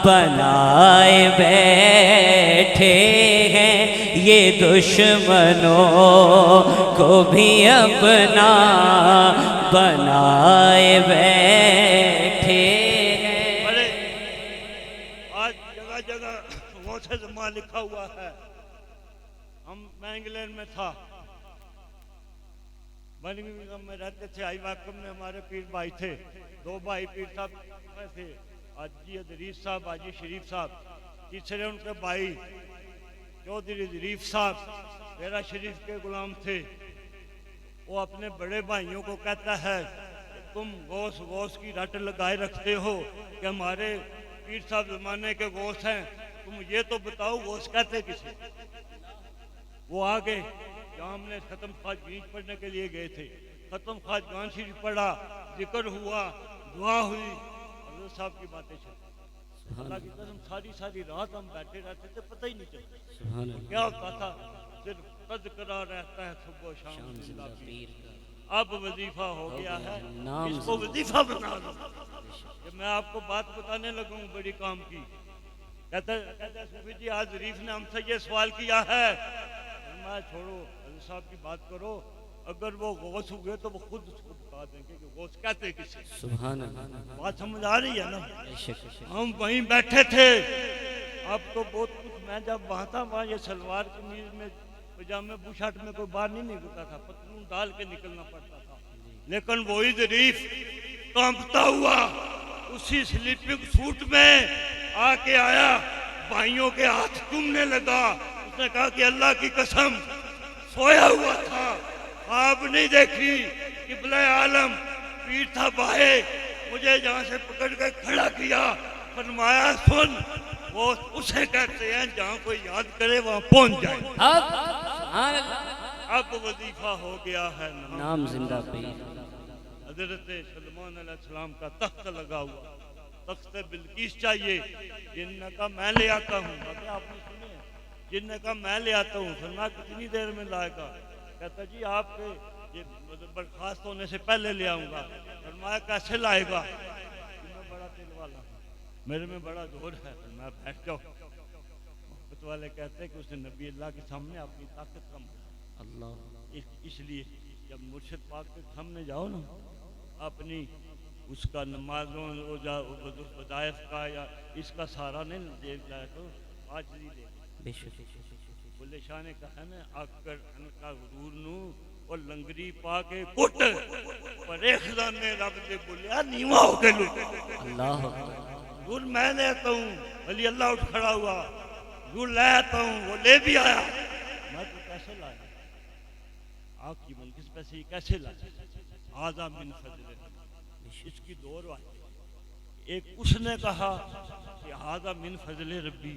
बनाए बैठे हैं, ये दुश्मनों को भी अपना बनाए बैठे हैं। अरे आज जगह जगह वो से जमा लिखा हुआ है। मैं इंग्लैंड में था, बर्मिंघम में रहते थे, आई वाकम में हमारे पीर भाई थे, 2 भाई पीर साहब थे, हाजी अदरीस साहब, हाजी शरीफ साहब, तीसरे उनके भाई चौधरी ज़रीफ साहब मेरा शरीफ के गुलाम थे। वो अपने बड़े भाइयों को कहता है कि तुम गौस की रट लगाए रखते हो कि हमारे पीर साहब जमाने के गौस हैं, तुम ये तो बताओ गौस कहते किसे? वो आगे जहाँ हमने खत्म खाज गीत पढ़ने के लिए गए थे, खत्म खाज गान शरीफ पढ़ा, जिक्र हुआ, दुआ हुई, हज़रत साहब की बातें चली। अल्लाह की कसम सारी रात हम बैठे रहते थे, पता ही नहीं चलता क्या होता था, सिर्फ तज़किरा रहता है सुबह शाम। अब वजीफा हो गया है, इसको वजीफा बना लो। जब मैं आपको बात बताने लगूं बड़ी काम की, कहते सूफी जी आज ज़रीफ ने हमसे ये सवाल किया है, मैं छोड़ो हज़रत साहब की बात करो, अगर वो गौस हुए तो वो खुद उसको बता देंगे कि गौस कहते किसे। सुभान अल्लाह। बात समझ आ रही है ना? हम वहीं बैठे थे, अब तो बहुत कुछ, मैं जब वहाँ था वहाँ ये सलवार कमीज में पजामे बुशर्ट में कोई बाहर नहीं निकलता था, पतलून डाल के निकलना पड़ता था, लेकिन वही ज़रीफ कांपता हुआ उसी स्लीपिंग सूट में आके आया, भाइयों के हाथ चूमने लगा। उसने कहा कि अल्लाह की कसम सोया हुआ था, ख्वाब नहीं देखी, क़िबला आलम पीर साहब आए, मुझे जहाँ से पकड़ कर खड़ा किया, फरमाया सुन, वो उसे कहते हैं जहाँ कोई याद करे वहाँ पहुँच जाए। अब वजीफा हो गया है, नाम जिंदा पीर। हजरत सलमान अलैहिस्सलाम का तख्त लगा हुआ, तख्त बिल्किस चाहिए। जिन्ने का मैं ले आता हूँ, आपने सुने, जिन्ने का मैं ले आता हूँ। फरमाया कितनी देर में लाएगा? कहता जी आपके ये बर्खास्त होने से पहले ले आऊँगा। फरमाया कैसे लाएगा? मैं बड़ा दिल वाला हूँ, मेरे में बड़ा जोर है। मैं बैठ जाओ। मोहब्बत वाले कहते हैं कि उसने नबी अल्लाह के सामने अपनी ताकत कम अल्लाह, इसलिए जब मुर्शिद पाक के सामने जाओ ना, अपनी उसका नमाजों वज़ाइफ का या इसका सहारा नहीं दे जाए तो आज नहीं दे। बुल्ले शाह ने कहा मैं आकर अनका गुरूर नू और लंगरी पा के कुट पर एक ने रब दे बोलिया नीवा हो के लुट। अल्लाह गुरूर मैं ले आता हूँ, अली अल्लाह उठ खड़ा हुआ, गुरूर ले आता हूँ, वो ले भी आया। मैं तो कैसे लाया? आपकी मुल्किस पैसे कैसे लाया? आजा मिन फजल, इसकी दो रवायत। एक उसने कहा कि आजा मिन फजल रब्बी,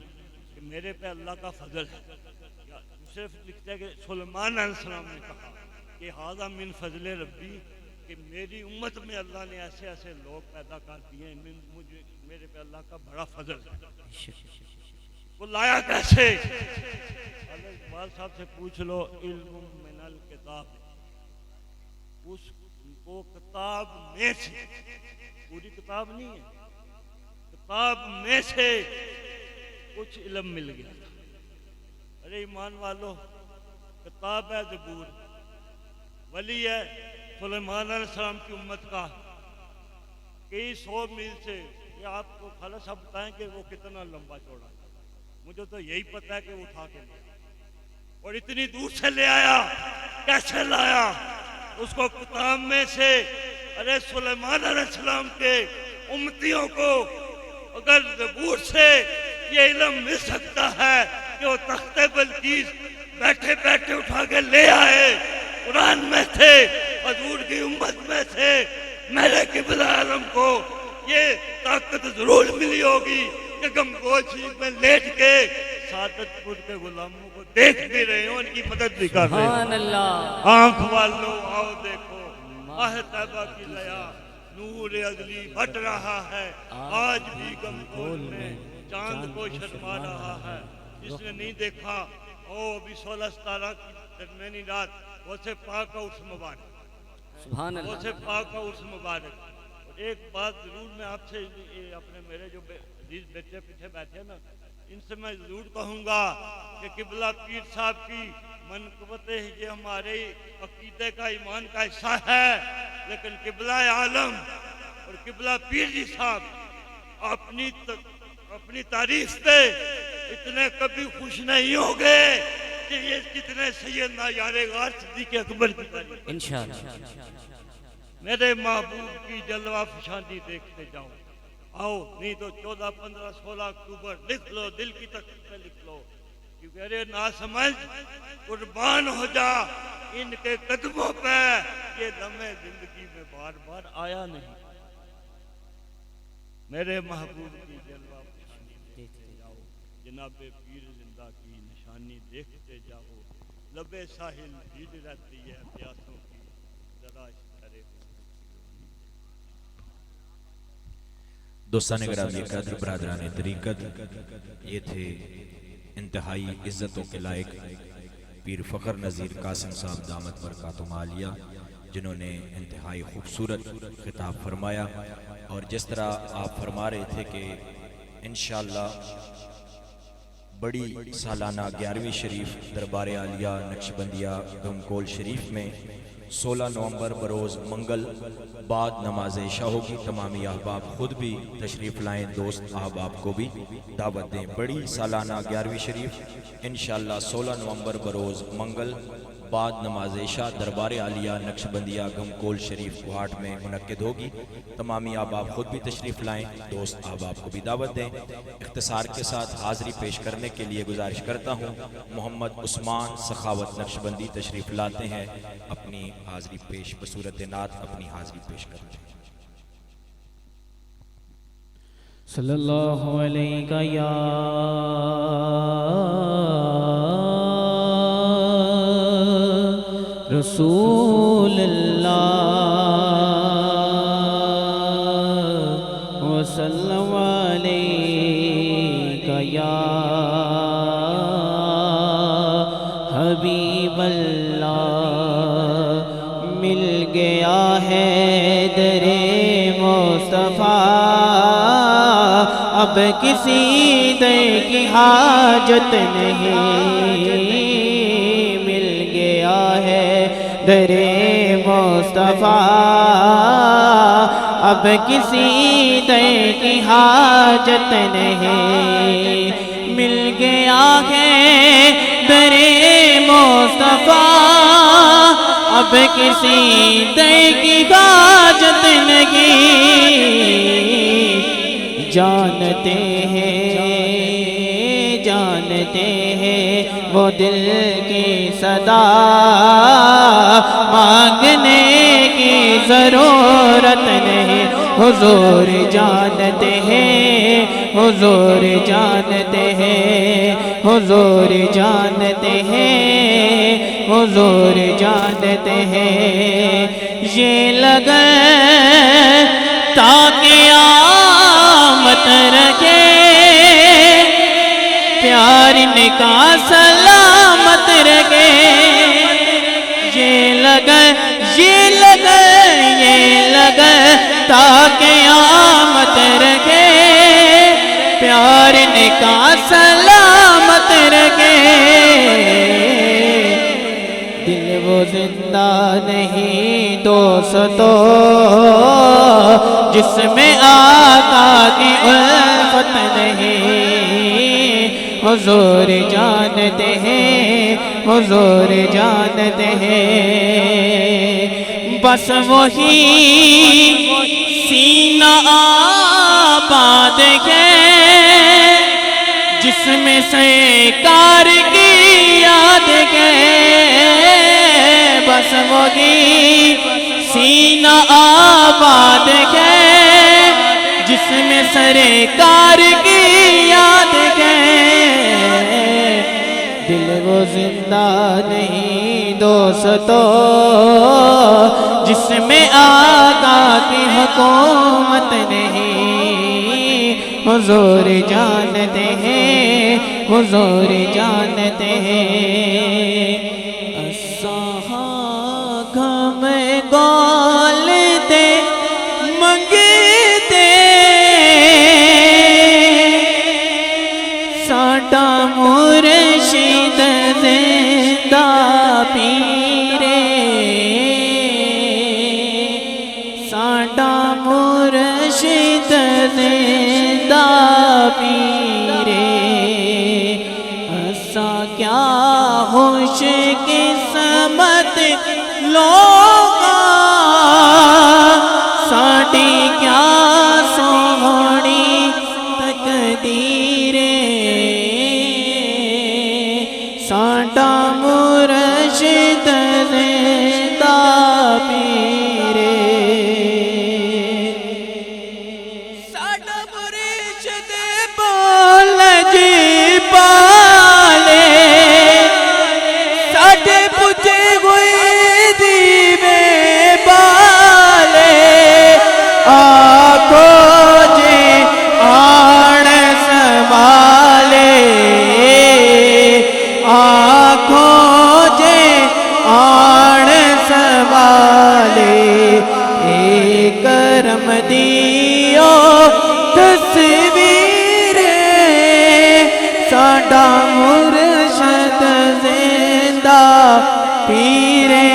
कि मेरे पे अल्लाह का फजल है। दूसरे लिखते हैं कि सुलेमान अलैहिस्सलाम ने कहा कि हाजा मिन फजल रब्बी, कि मेरी उम्मत में अल्लाह ने ऐसे ऐसे लोग पैदा कर दिए, मुझे मेरे पे अल्लाह का बड़ा फजल है। वो लाया कैसे? इकबाल साहब से पूछ लो, इल्म मिनल किताब, उसको किताब में से, पूरी किताब नहीं है, किताब में से कुछ इल्म मिल गया। अरे ईमान वालों, किताब है ज़बूर, वली है सुलेमान अलैहिस्सलाम की उम्मत का, कई 100 मील से। ये आपको खाला साहब बताएं कि वो कितना लंबा चौड़ा है, मुझे तो यही पता है कि वो उठा के ले, और इतनी दूर से ले आया। कैसे लाया? उसको किताब में से। अरे सुलेमान अलैहिस्सलाम के उम्मतियों को अगर ज़बूर से ये इल्म मिल सकता है कि वो तख्ते बिल्किस बैठे बैठे उठा के ले आए, कुरान में थे, हजूर की उम्मत में थे, मेरे किबला आलम को ये ताकत जरूर मिली होगी कि गमगोशी में लेट के सादतपुर के गुलामों को देख भी रहे हो, उनकी मदद भी कर रहे हो। आंख वालों आओ देखो, आह तैबा की लया नूर अजली बट रहा है, आज भी गमगोल में चांद को शर्मा रहा है। जिसने नहीं देखा ओ अभी 16-17 की दरमियानी रात, वो से पाक का उर्स मुबारक, वो से पाक का उर्स मुबारक। एक बात जरूर मैं आपसे अपने मेरे जो बेटे पीछे बैठे ना, इनसे मैं जरूर कहूँगा कि किबला पीर साहब की मनक़बतें ये हमारे अकीदे का, ईमान का हिस्सा है, लेकिन किबला आलम और किबला पीर जी साहब अपनी तारीफ पे इतने कभी खुश नहीं होंगे कि ये कितने सैयदना यारे गार सिद्दीक़ अकबर की तारीफ। इंशाअल्लाह मेरे महबूब की जलवा फशानी देखते जाओ। आओ, नहीं तो 14, 15, 16 अक्टूबर लिख लो, दिल की तख्ती पे लिख लो, क्योंकि अरे ना समझ कुर्बान हो जा इनके कदमों पे, ये लम्हे जिंदगी में बार बार आया नहीं। मेरे महबूब की जलवा फशानी देखते जाओ, जनाबे पीर जिंदा की निशानी देखते जाओ, लबे साहिल भीड़ रहती है प्यासों की, जरा इशारे दोस्तान गिरामी कद्र बरादरान तरीक़त, ये थे इंतहाई इज़्ज़तों के लायक पीर फ़ख्र नज़ीर कासिम साहब दामत बरकातुहु आलिया, जिन्होंने इंतहाई खूबसूरत खिताब फरमाया। और जिस तरह आप फरमा रहे थे कि इंशाअल्लाह बड़ी सालाना 11वीं शरीफ दरबार आलिया नक्शबंदिया गमकोल शरीफ में 16 नवंबर बरोज़ मंगल बाद नमाज इशा होगी। तमामी अहबाब खुद भी तशरीफ़ लाएँ, दोस्त अहबाब को भी दावत दें। बड़ी सालाना 11वीं शरीफ इंशाअल्लाह 16 नवंबर बरोज़ मंगल बाद नमाज इशा दरबार आलिया नक्शबंदिया गमकोल शरीफ गुहाट में मुनक्किद होगी। तमामी अहबाब खुद भी तशरीफ़ लाएँ, दोस्त अहबाब को भी दावत दें। इख्तिसार के साथ हाज़िरी पेश करने के लिए गुजारिश करता हूँ, मोहम्मद उस्मान सखावत नक्शबंदी तशरीफ़ लाते हैं, अपनी हाज़िरी पेश बसूरत नात अपनी हाज़िरी पेश करते हैं। सल्लल्लाहु अलैहि या रसूल अल्लाह। या हबीब अल्लाह मिल गया है दरे मुस्तफ़ा अब किसी दर की हाजत नहीं मिल गया है दरे मुस्तफ़ा अब किसी दर की हाजत नहीं मिल गया है दरे मुस्तफ़ा अब किसी दर की हाजत नहीं जानते हैं वो दिल की सदा मांगने की ज़रूरत नहीं हुजूर जानते हैं हुजूर जानते हैं हुजूर जानते हैं हुजूर जानते हैं ये लगन ताकि आमत रखे प्यार निका सलामत रखे ये लगन ताकि आमत रखे प्यार निका सलामत रखे दिल वो जिंदा नहीं दोस्तों जिसमें आका की उल्फत नहीं हुजूर जानते हैं हुजूर जानते हैं बस वही सीना आबाद है जिसमें सरकार की याद है बस वही सीना आबाद है जिसमें सरकार की याद है दिल वो जिंदा नहीं दोस्तों जिसमें आका की हुकूमत नहीं हुजूर जानते हैं हुजूर जानते हैं गम गोल दे मंगते साडा मुर्शिद जिंदा पीरे साडा मुर्शिद जिंदा पीरे असा क्या खुश किस्मत लोगा साडी क्या सोहनी तकदीरे साडा मुर्शिद जिंदा पीरे साडा मुर्शिद बोल जी पाले साडे पुजे हुए दीवे बाले आखो जे आण संभाले आखो जे आण संभाले ए करम दियो तस्वीर साडा मुर्शिद जिंदा पीरे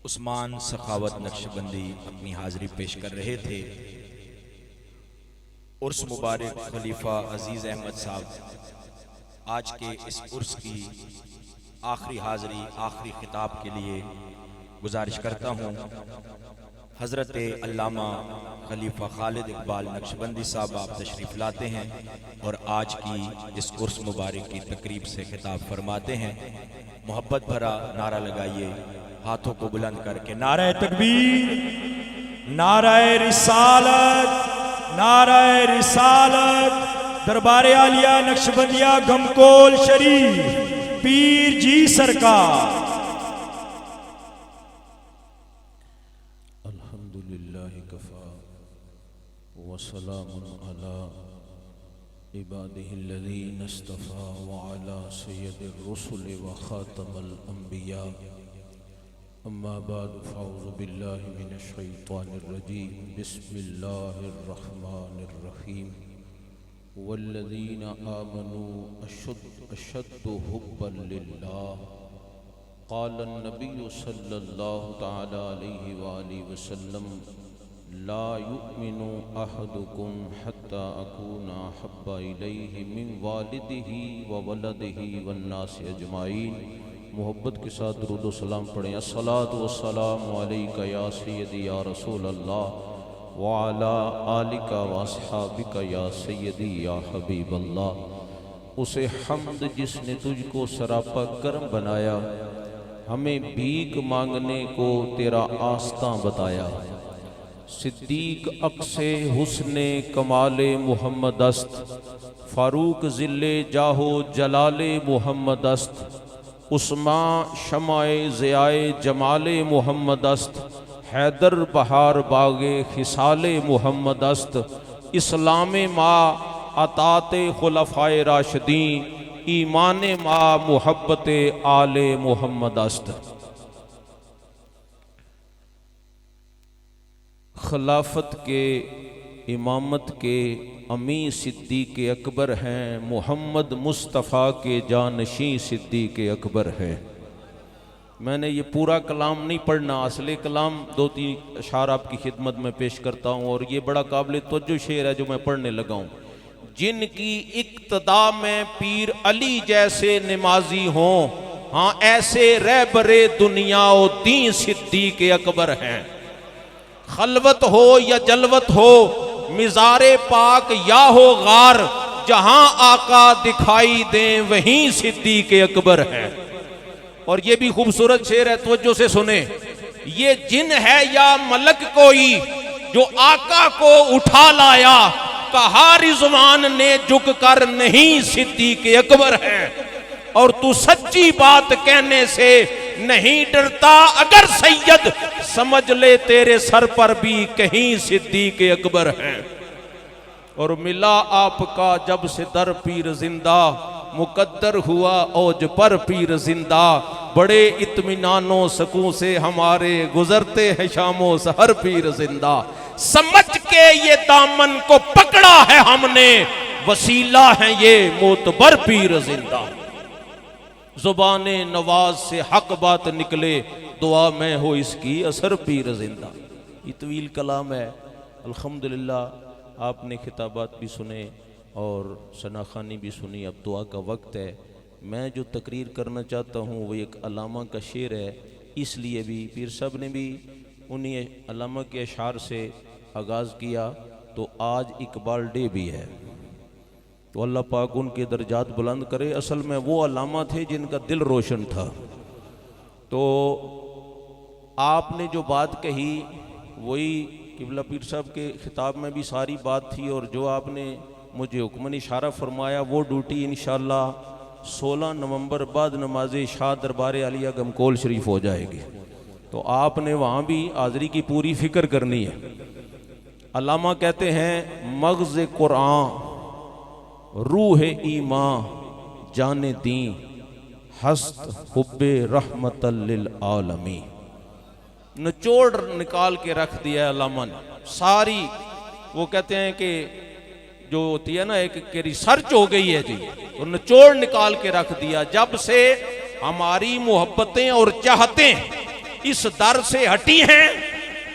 उस्मान सखावत नक्शबंदी अपनी हाजिरी पेश कर रहे थे। उर्स मुबारक खलीफा अजीज अहमद साहब आज के इस उर्स की आखिरी हाजिरी आखिरी खिताब के लिए गुजारिश करता हूँ। हज़रत अल्लामा खलीफा खालिद इकबाल नक्शबंदी साहब आप तशरीफ़ लाते हैं और आज की इस उर्स मुबारक की तकरीब से खिताब फरमाते हैं। मोहब्बत भरा नारा लगाइए हाथों को बुलंद करके, नाराए तकबीर, नाराए रिसालत, नाराए रिसालत। दरबारे आलिया नक्शबंदिया गमकोल शरीफ पीर जी सरकार। अल्हम्दुलिल्लाह कफ़ा वसलामुन अला इबादिहिल्लज़ीना इस्तफ़ा व अला सय्यिदिर रुसुल व ख़ातमिल अंबिया अम्मा बाद फ़अऊज़ु बिल्लाहि मिनश शैतानिर रजीम बिस्मिल्लाहिर रहमानिर रहीम वल्लज़ीना आमनू अशद्दु हुब्बन लिल्लाह क़ाल नबिय्यु सल्लल्लाहु तआला अलैहि वालिहि वसल्लम ला युमिनु अहदुकुम हत्ता अकूना अहब्बा इलैहि मिन वालिदिही व वलदिही वन्नासि अजमाइन। मोहब्बत के साथ दुरूद व सलाम पढ़ें। अस्सलातु वस्सलामु अलैका या सय्यदी या रसूल अल्लाह व अला आलिका व अस्हाबिका या सय्यदी या हबीब अल्लाह। उसे हम्द जिसने तुझको सरापा करम बनाया, हमें भीख मांगने को तेरा आस्था बताया। सिद्दीक अक्से हुस्ने कमाले मुहम्मद अस्त, फारूक ज़िल्ले जाहो जलाले मुहम्मद अस्त, उस्मा शमाए ज़ियाए जमाले मुहम्मद अस्त, हैदर बहार बागे खिसाले मुहम्मद अस्त, इस्लाम मा अताते खुलफाए राशिदीन, ईमान मा मुहब्बत आले मुहम्मद अस्त। खिलाफत के इमामत के अमी सिद्दीक़ अकबर हैं, मोहम्मद मुस्तफ़ा के जानशी सिद्दीक़ अकबर हैं। मैंने ये पूरा कलाम नहीं पढ़ना, असली कलाम 2-3 अशार आपकी खिदमत में पेश करता हूँ और ये बड़ा काबिल तवज्जो शेर है जो मैं पढ़ने लगा हूँ। जिनकी इक्तदा में पीर अली जैसे नमाजी हों, हाँ ऐसे रहबरे दुनिया ओ दी सिद्दीक़ अकबर हैं। खलवत हो या जलवत हो, मिज़ारे पाक या हो गार, जहां आका दिखाई दें वहीं सिद्दीक़ अकबर है। और ये भी खूबसूरत शेर है, तवज्जो से सुने। ये जिन है या मलक कोई जो आका को उठा लाया, कहा रिज़वान ने झुक कर नहीं सिद्दीक़ अकबर है। और तू सच्ची बात कहने से नहीं डरता, अगर सैयद समझ ले तेरे सर पर भी कहीं सिद्दीक़ अकबर हैं। और मिला आपका जब से दर पीर जिंदा, मुकद्दर हुआ औज पर पीर जिंदा, बड़े इत्मीनानो सकूं से हमारे गुजरते हैं शामो सहर पीर जिंदा। समझ के ये दामन को पकड़ा है हमने, वसीला है ये मोतबर पीर जिंदा। जुबाने नवाज से हक बात निकले, दुआ में हो इसकी असर पीर जिंदा। ये तवील कलाम है। अल्हम्दुलिल्लाह आपने खिताबात भी सुने और सनाखानी भी सुनी। अब दुआ का वक्त है। मैं जो तकरीर करना चाहता हूँ वो एक अलामा का शेर है, इसलिए भी पीर साहब ने भी उन्हीं अलामा के अशार से आगाज़ किया। तो आज इकबाल डे भी है, तो अल्लाह पाक उनके दर्जात बुलंद करे। असल में वो अलामा थे जिनका दिल रोशन था। तो आपने जो बात कही वही किबला पीर साहब के खिताब में भी सारी बात थी, और जो आपने मुझे हुक्मन इशारा फरमाया वो ड्यूटी इंशाअल्लाह 16 नवंबर बाद नमाज शाह दरबार आलिया गमकोल शरीफ हो जाएगी। तो आपने वहाँ भी हाज़री की पूरी फिक्र करनी है। अलामा कहते हैं मग़ज़ कुरान रूह ईमान जाने दी, हस्त हुब्बे रहमतल लिल आलमी। निचोड़ निकाल के रख दिया अलामा ने सारी। वो कहते हैं कि जो होती है ना एक रिसर्च हो गई है जी, तो निचोड़ निकाल के रख दिया। जब से हमारी मोहब्बतें और चाहतें इस दर से हटी हैं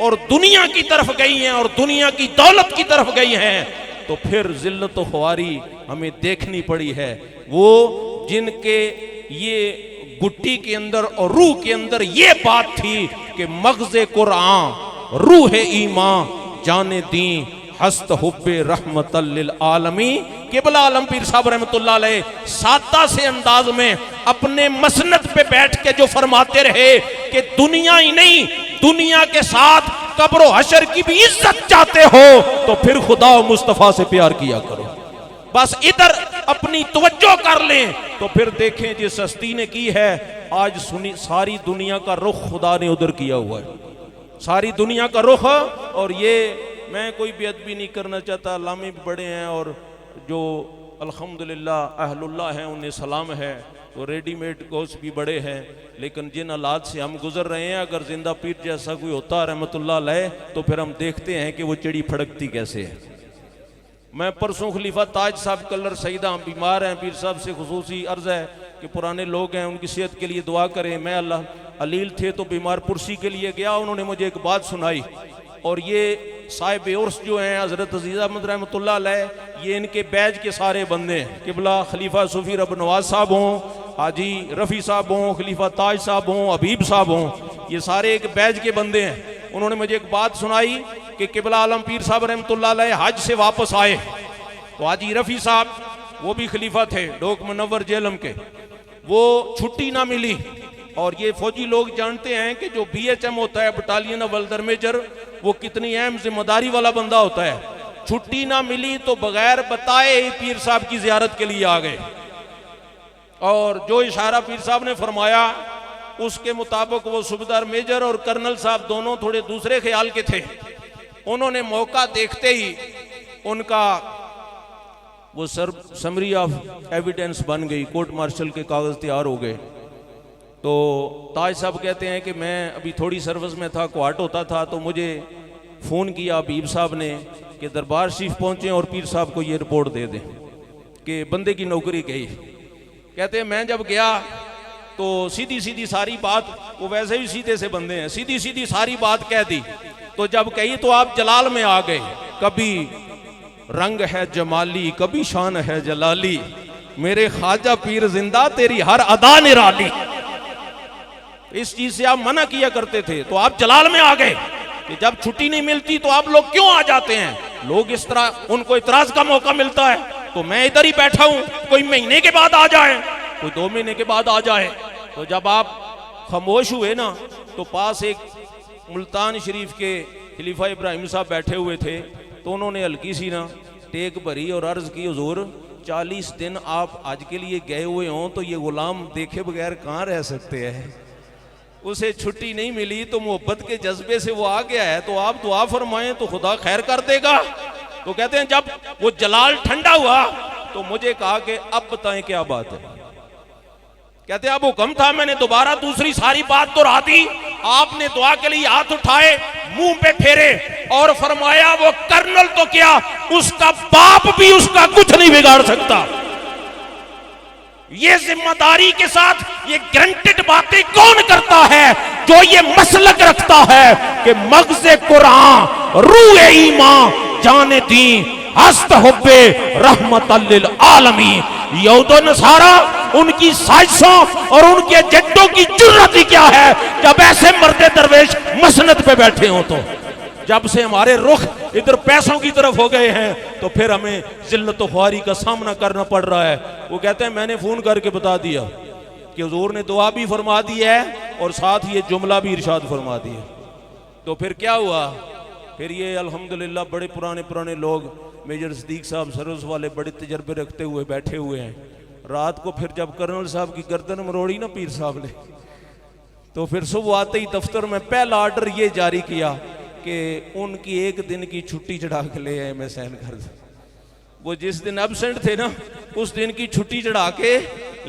और दुनिया की तरफ गई हैं और दुनिया की दौलत की तरफ गई हैं, तो फिर जिल्लत व ख्वारी हमें देखनी पड़ी है। वो जिनके ये गुट्टी के अंदर और रूह के अंदर ये बात थी कि मग़ज़ कुरान रूह ईमान जाने दी, हस्त हुब्बे रहमतल लिल आलमी। किबला आलम पीर साहब रहमतुल्लाह अलैह सादा से अंदाज में अपने मसनद पे बैठ के जो फरमाते रहे कि दुनिया ही नहीं, दुनिया के साथ कब्र हशर की भी इज्जत चाहते हो तो फिर खुदा और मुस्तफ़ा से प्यार किया करो। बस इधर अपनी तवज्जो कर लें तो फिर देखें जिस हस्ती ने की है, आज सुनी सारी दुनिया का रुख खुदा ने उधर किया हुआ है। सारी दुनिया का रुख। और ये मैं कोई बेअदबी नहीं करना चाहता, लामी भी बड़े हैं और जो अल्हम्दुलिल्लाह अहलुल्लाह हैं उन्हें सलाम है, तो रेडीमेड गोश्त भी बड़े हैं, लेकिन जिन हालात से हम गुजर रहे हैं, अगर जिंदा पीर जैसा कोई होता रहमतुल्लाह अलैह तो फिर हम देखते हैं कि वो चिड़ी फड़कती कैसे है। मैं परसों खलीफा ताज साहब कलर सईदा हम बीमार हैं, पीर साहब से खुसूसी अर्ज़ है कि पुराने लोग हैं उनकी सेहत के लिए दुआ करें। मैं अल्लाह अलील थे तो बीमार पुरसी के लिए गया, उन्होंने मुझे एक बात सुनाई, और ये साहिब उर्स जो हैं हज़रत अज़ीज़ अहमद रहमतुल्लाह अलैह, ये इनके बैज के सारे बंदे हैं। किबला खलीफा सूफी रब नवाज साहब हों, हाजी रफ़ी साहब हों, खलीफा ताज साहब हों, हबीब साहब हों, ये सारे एक बैज के बंदे हैं। उन्होंने मुझे एक बात सुनाई कि किबला आलम पीर साहब रहमतुल्लाह अलैह हज से वापस आए तो हाजी रफ़ी साहब वो भी खलीफा थे डोक मुनव्वर जेलम के, वो छुट्टी ना मिली। और ये फौजी लोग जानते हैं कि जो BHM होता है बटालियन अव्वल मेजर, वो कितनी अहम जिम्मेदारी वाला बंदा होता है। छुट्टी ना मिली तो बगैर बताए ही पीर साहब की जियारत के लिए आ गए, और जो इशारा पीर साहब ने फरमाया उसके मुताबिक वो सूबेदार मेजर और कर्नल साहब दोनों थोड़े दूसरे ख्याल के थे। उन्होंने मौका देखते ही उनका वो समरी ऑफ एविडेंस बन गई, कोर्ट मार्शल के कागज तैयार हो गए। तो ताज साहब कहते हैं कि मैं अभी थोड़ी सर्विस में था, क्वार्ट होता था, तो मुझे फ़ोन किया हबीब साहब ने कि दरबार शरीफ पहुँचें और पीर साहब को ये रिपोर्ट दे दें कि बंदे की नौकरी गई। कहते हैं मैं जब गया तो सीधी सीधी सारी बात, वो वैसे भी सीधे से बंदे हैं, सीधी सीधी सारी बात कह दी। तो जब कही तो आप जलाल में आ गए, कभी रंग है जमाली कभी शान है जलाली, मेरे ख्वाजा पीर जिंदा तेरी हर अदा निराली। इस चीज से आप मना किया करते थे, तो आप जलाल में आ गए कि जब छुट्टी नहीं मिलती तो आप लोग क्यों आ जाते हैं। लोग इस तरह, उनको इतराज का मौका मिलता है तो मैं इधर ही बैठा हूं, कोई महीने के बाद आ जाए, कोई 2 महीने के बाद आ जाए। तो जब आप खामोश हुए ना, तो पास एक मुल्तान शरीफ के खलीफा इब्राहिम साहब बैठे हुए थे, तो उन्होंने हल्की सी ना टेक भरी और अर्ज की, हुजूर 40 दिन आप आज के लिए गए हुए हों तो ये गुलाम देखे बगैर कहाँ रह सकते हैं। उसे छुट्टी नहीं मिली तो मोहब्बत के जज्बे से वो आ गया है, तो आप दुआ फरमाएं तो खुदा खैर कर देगा। तो कहते हैं जब वो जलाल ठंडा हुआ तो मुझे कहा कि अब बताएं क्या बात है। कहते हैं अब हुक्म था, मैंने दोबारा दूसरी सारी बात तो रहा दी, आपने दुआ के लिए हाथ उठाए, मुंह पे फेरे और फरमाया वो कर्नल तो क्या उसका बाप भी उसका कुछ नहीं बिगाड़ सकता। ये जिम्मेदारी के साथ ये ग्रंटेड बातें कौन करता है? जो ये मसलक रखता है कि मग़ज़े कुरान रूए ईमान जाने दी हस्त हुब्बे रहमतल लिल आलमीन। यहूद नसारा उनकी साजिशों और उनके एजेंडों की जुर्रत ही क्या है जब ऐसे मर्दे दरवेश मसनद पे बैठे हों। तो जब से हमारे रुख इधर पैसों की तरफ हो गए हैं तो फिर हमें जिल्लत व ख्वारी का सामना करना पड़ रहा है। वो कहते हैं मैंने फ़ोन करके बता दिया कि हुजूर ने दुआ भी फरमा दी है और साथ ये जुमला भी इरशाद फरमा दिया। तो फिर क्या हुआ? फिर ये अल्हम्दुलिल्लाह बड़े पुराने लोग, मेजर सदीक साहब सरस वाले बड़े तजर्बे रखते हुए बैठे हुए हैं। रात को फिर जब कर्नल साहब की गर्दन मरोड़ी ना पीर साहब ने, तो फिर सुबह आते ही दफ्तर में पहला ऑर्डर ये जारी किया कि उनकी 1 दिन की छुट्टी चढ़ा के ले आए, मैं सहन कर दूं। वो जिस दिन एबसेंट थे ना उस दिन की छुट्टी चढ़ा के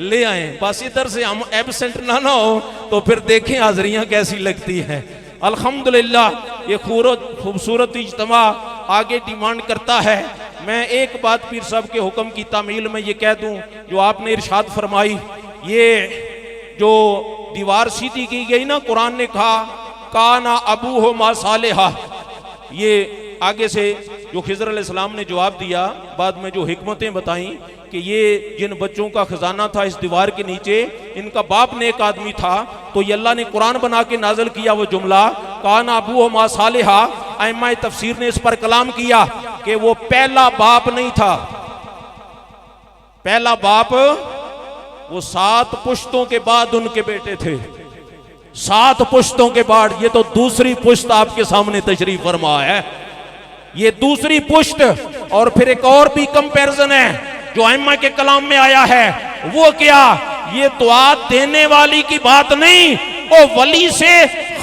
ले आए, बस इधर से हम एबसेंट ना हो तो फिर देखें हाजरियां कैसी लगती हैं। अल्हम्दुलिल्लाह ये खूबसूरत इज्तिमा आगे डिमांड करता है। मैं एक बात पीर साहब के हुक्म की तामील में ये कह दूं, जो आपने इरशाद फरमाई, ये जो दीवार सीधी की गई ना, कुरान ने कहा काना अबू हो मा सालेहा, ये आगे से जो खिज़र अलैहिस्सलाम ने जवाब दिया, बाद में जो हिकमतें बताई कि ये जिन बच्चों का खजाना था इस दीवार के नीचे, इनका बाप नेक आदमी था, तो ये अल्लाह ने कुरान बना के नाजल किया वो जुमला काना अबू हो मा सालेहा। अइम्मा तफसीर ने इस पर कलाम किया कि वो पहला बाप नहीं था, पहला बाप वो 7 पुश्तों के बाद उनके बेटे थे, 7 पुश्तों के बाद। ये तो दूसरी पुश्त आपके सामने तशरीफ फरमा है, ये दूसरी पुश्त। और फिर एक और भी कंपैरिजन है जो अइम्मा के कलाम में आया है, वो क्या? ये दुआ देने वाली की बात नहीं, वो वली से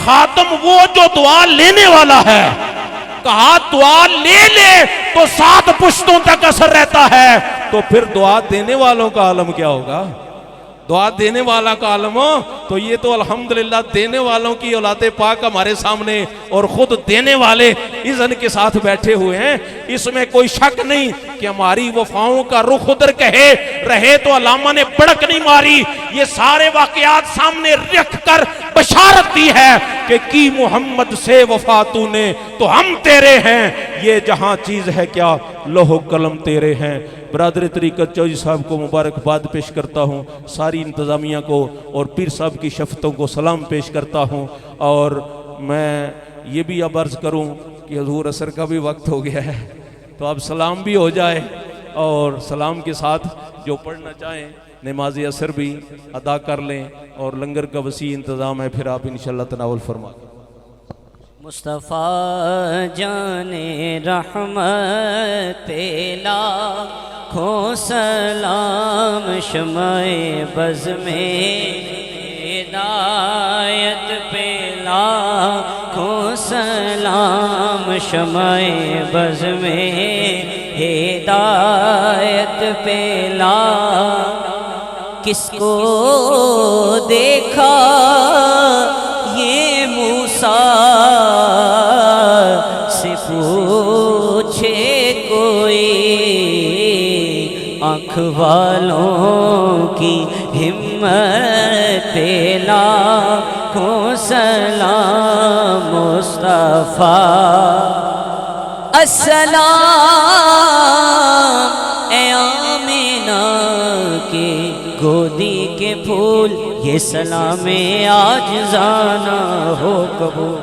खातम वो जो दुआ लेने वाला है। कहा दुआ ले ले तो 7 पुश्तों तक असर रहता है, तो फिर दुआ देने वालों का आलम क्या होगा? दुआ देने वाला का आलम हो तो ये तो अल्हम्दुलिल्लाह देने वालों की औलादे पाक हमारे सामने और खुद देने वाले इज़्न के साथ बैठे हुए हैं। इसमें कोई शक नहीं कि हमारी वफाओं का रुख उधर कहे रहे तो अल्लामा ने बड़क नहीं मारी। ये सारे वाकयात सामने रख कर बशारत दी है कि की मोहम्मद से वफा तूने तो हम तेरे हैं, ये जहां चीज है क्या लोहो कलम तेरे हैं। बरादर तरीक़त चौधरी साहब को मुबारकबाद पेश करता हूँ, सारी इंतज़ामिया को और पीर साहब की शफ़तों को सलाम पेश करता हूँ। और मैं ये भी अब अर्ज़ करूँ कि हुज़ूर असर का भी वक्त हो गया है, तो अब सलाम भी हो जाए और सलाम के साथ जो पढ़ना चाहें नमाज असर भी अदा कर लें और लंगर का वसी इंतज़ाम है, फिर आप इंशाअल्लाह तनावुल फरमा। मुस्तफ़ा जाने रहमत लाखों सलाम शमाए बज़ में हिदायत पे लाखों सलाम शमाए बज़ में हिदायत पे किसको देखा ये मूसा से पूछे कोई, आँख वालों की हिम्मत पे लाखों सलाम मुस्तफ़ा अस्सलाम ए आमीना के गोदी के फूल, ये सलामे आज जाना हो कबूल।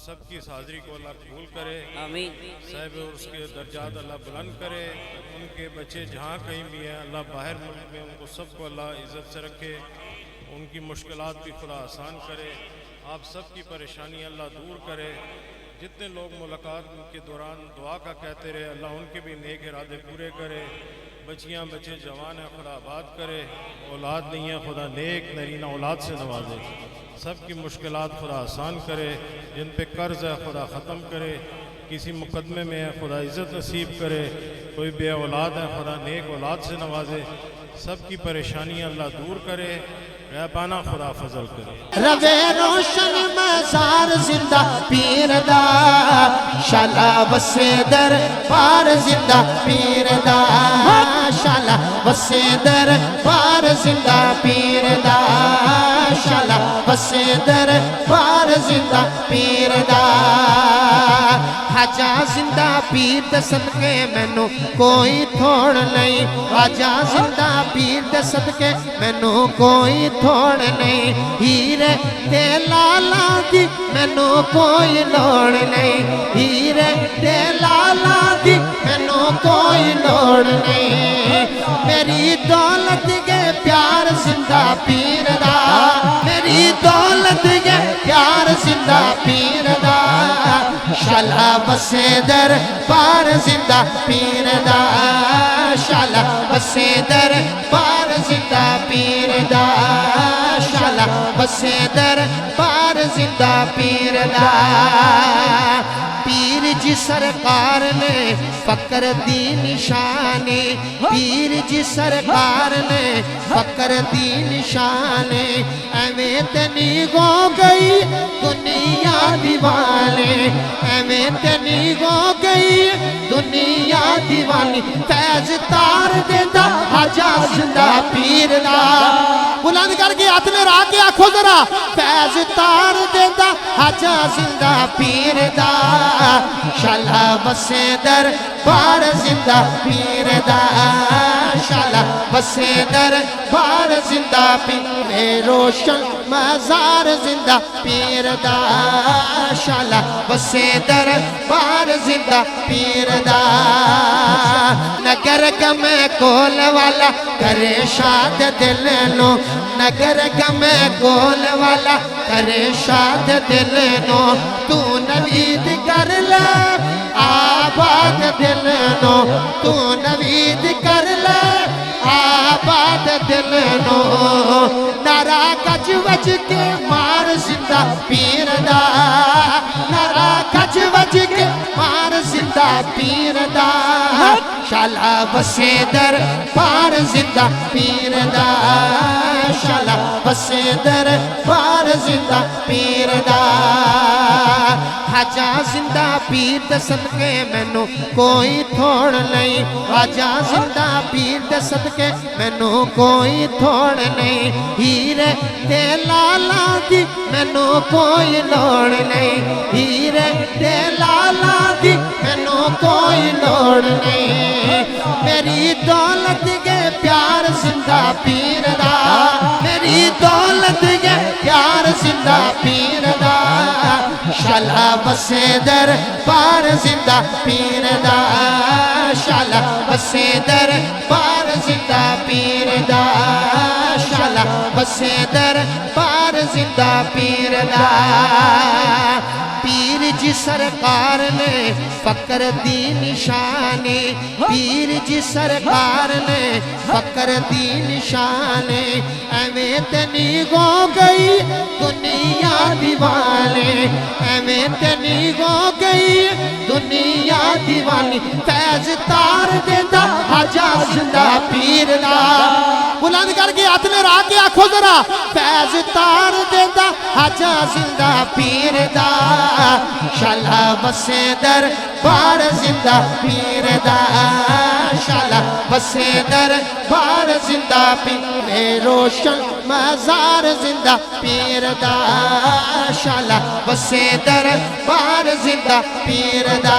सबकी हाज़िरी को अल्लाह कबूल करे, आमीन। साहिब और उसके दर्जात अल्लाह बुलंद करे। उनके बच्चे जहाँ कहीं भी हैं अल्लाह बाहर मुल्क में उनको सबको अल्लाह इज़्ज़त से रखे, उनकी मुश्किलात भी खुदा आसान करे, आप सबकी परेशानी अल्लाह दूर करे। जितने लोग मुलाकात के दौरान दुआ का कहते रहे अल्लाह उनके भी नेक इरादे पूरे करे। बच्चियाँ बच्चे जवान हैं खुदा आबाद करे, औलाद नहीं है खुदा नेक नरीना औलाद से नवाजे, सबकी मुश्किलात खुदा आसान करे। जिन पे कर्ज़ है खुदा ख़त्म करे, किसी मुकदमे में है खुदा इज़्ज़त नसीब करे, कोई बे औलाद है खुदा नेक औलाद से नवाजे, सबकी परेशानियाँ अल्लाह दूर करे, रहबाना खुदा फजल करे। रवे रोशन मज़ार जिंदा पीर दा, शाला वसे दर पार जिंदा पीर दा, शाला वसे दर पार जिंदा पीर दा, शाला वसे दर पार जिंदा पीर दा। आजा जिंदा पीर दे सदके मैनू कोई थोड़ नहीं, आजा जिंदा पीर दे सदके मैनू कोई थोड़ नहीं, हीरे ते लाला दी मैनू कोई लोड़ नहीं, हीरे ते लाला दी मैनू कोई लोड़ नहीं। मेरी दौलत के प्यार जिंदा पीर दा, मेरी दौलत के प्यार जिंदा पीर दा, शाला वसे दर पार जिंदा पीर दा, शाला वसे दर पार जिंदा पीर दा, शाला वसे दर पार जिंदा पीर दा। पीर जी सरकार ने फकर दी निशानी, पीर जी सरकार ने फकर दी निशानी, एवें तनी हो गई दुनिया दीवानी, एवें तनी हो गई दुनिया दीवानी। फैज तार देता आजा जिंदा पीर दा, बुलंद करके हाथ में रख के आखो जरा, फैज तार देता आजा जिंदा पीर दा, शाला वसे दर पार जिंदा पीर दा, शाला वसे दर पार जिंदा पीर रोशन मज़ार जिंदा पीर दा, शाला वसे दर पार जिंदा पीर दा। नगर गमे कोल वाला करे शाद दिल नो, नगर गमे कोल वाला करे शाद दिल नो, तू नवीद कर ले आबाद दिल नो तू नवीद कर ले आबाद दिल नो नारा गज वज के मार जिंदा पीर दा नारा गज वज के मार जिंदा पीर दा शाला बसे दर पार जिंदा पीर दा शाला बसे दर पार जिंदा पीर दा खाजा जिंदा पीर दे सदके मैनू कोई थोड़ नहीं खाजा जिंदा पीर दे सदके मैनू कोई थोड़ नहीं हीरे ते लाला दी मैनू कोई लोड़ नहीं हीरे ते लाला दी मैनू कोई लोड़ नहीं मेरी दौलत के प्यार जिंदा पीर दा मेरी दौलत के प्यार जिंदा पीर दा शाला बसे दर पार जिंदा पीर दा शाला बसे दर पार जिंदा पीर दा शाला बसे दर पार जिंदा पीर दा पीर जी सरकार ने फकर दी निशानी पीर जी सरकार ने फकर दी निशानी एवें ते नी हो गई दुनिया दीवाने एवें ते नी हो गई दुनिया दीवानी फैज तार देता आजा जिंदा पीर दा बुलंद करके हाथ में रख के आखो जरा फैज तार देता आजा जिंदा पीर दा शाला बसे दर पार जिंदा पीर दा शाला बसे दर पार जिंदा पीर रोशन मजार जिंदा पीर दा शाला बसे दर पार जिंदा पीर दा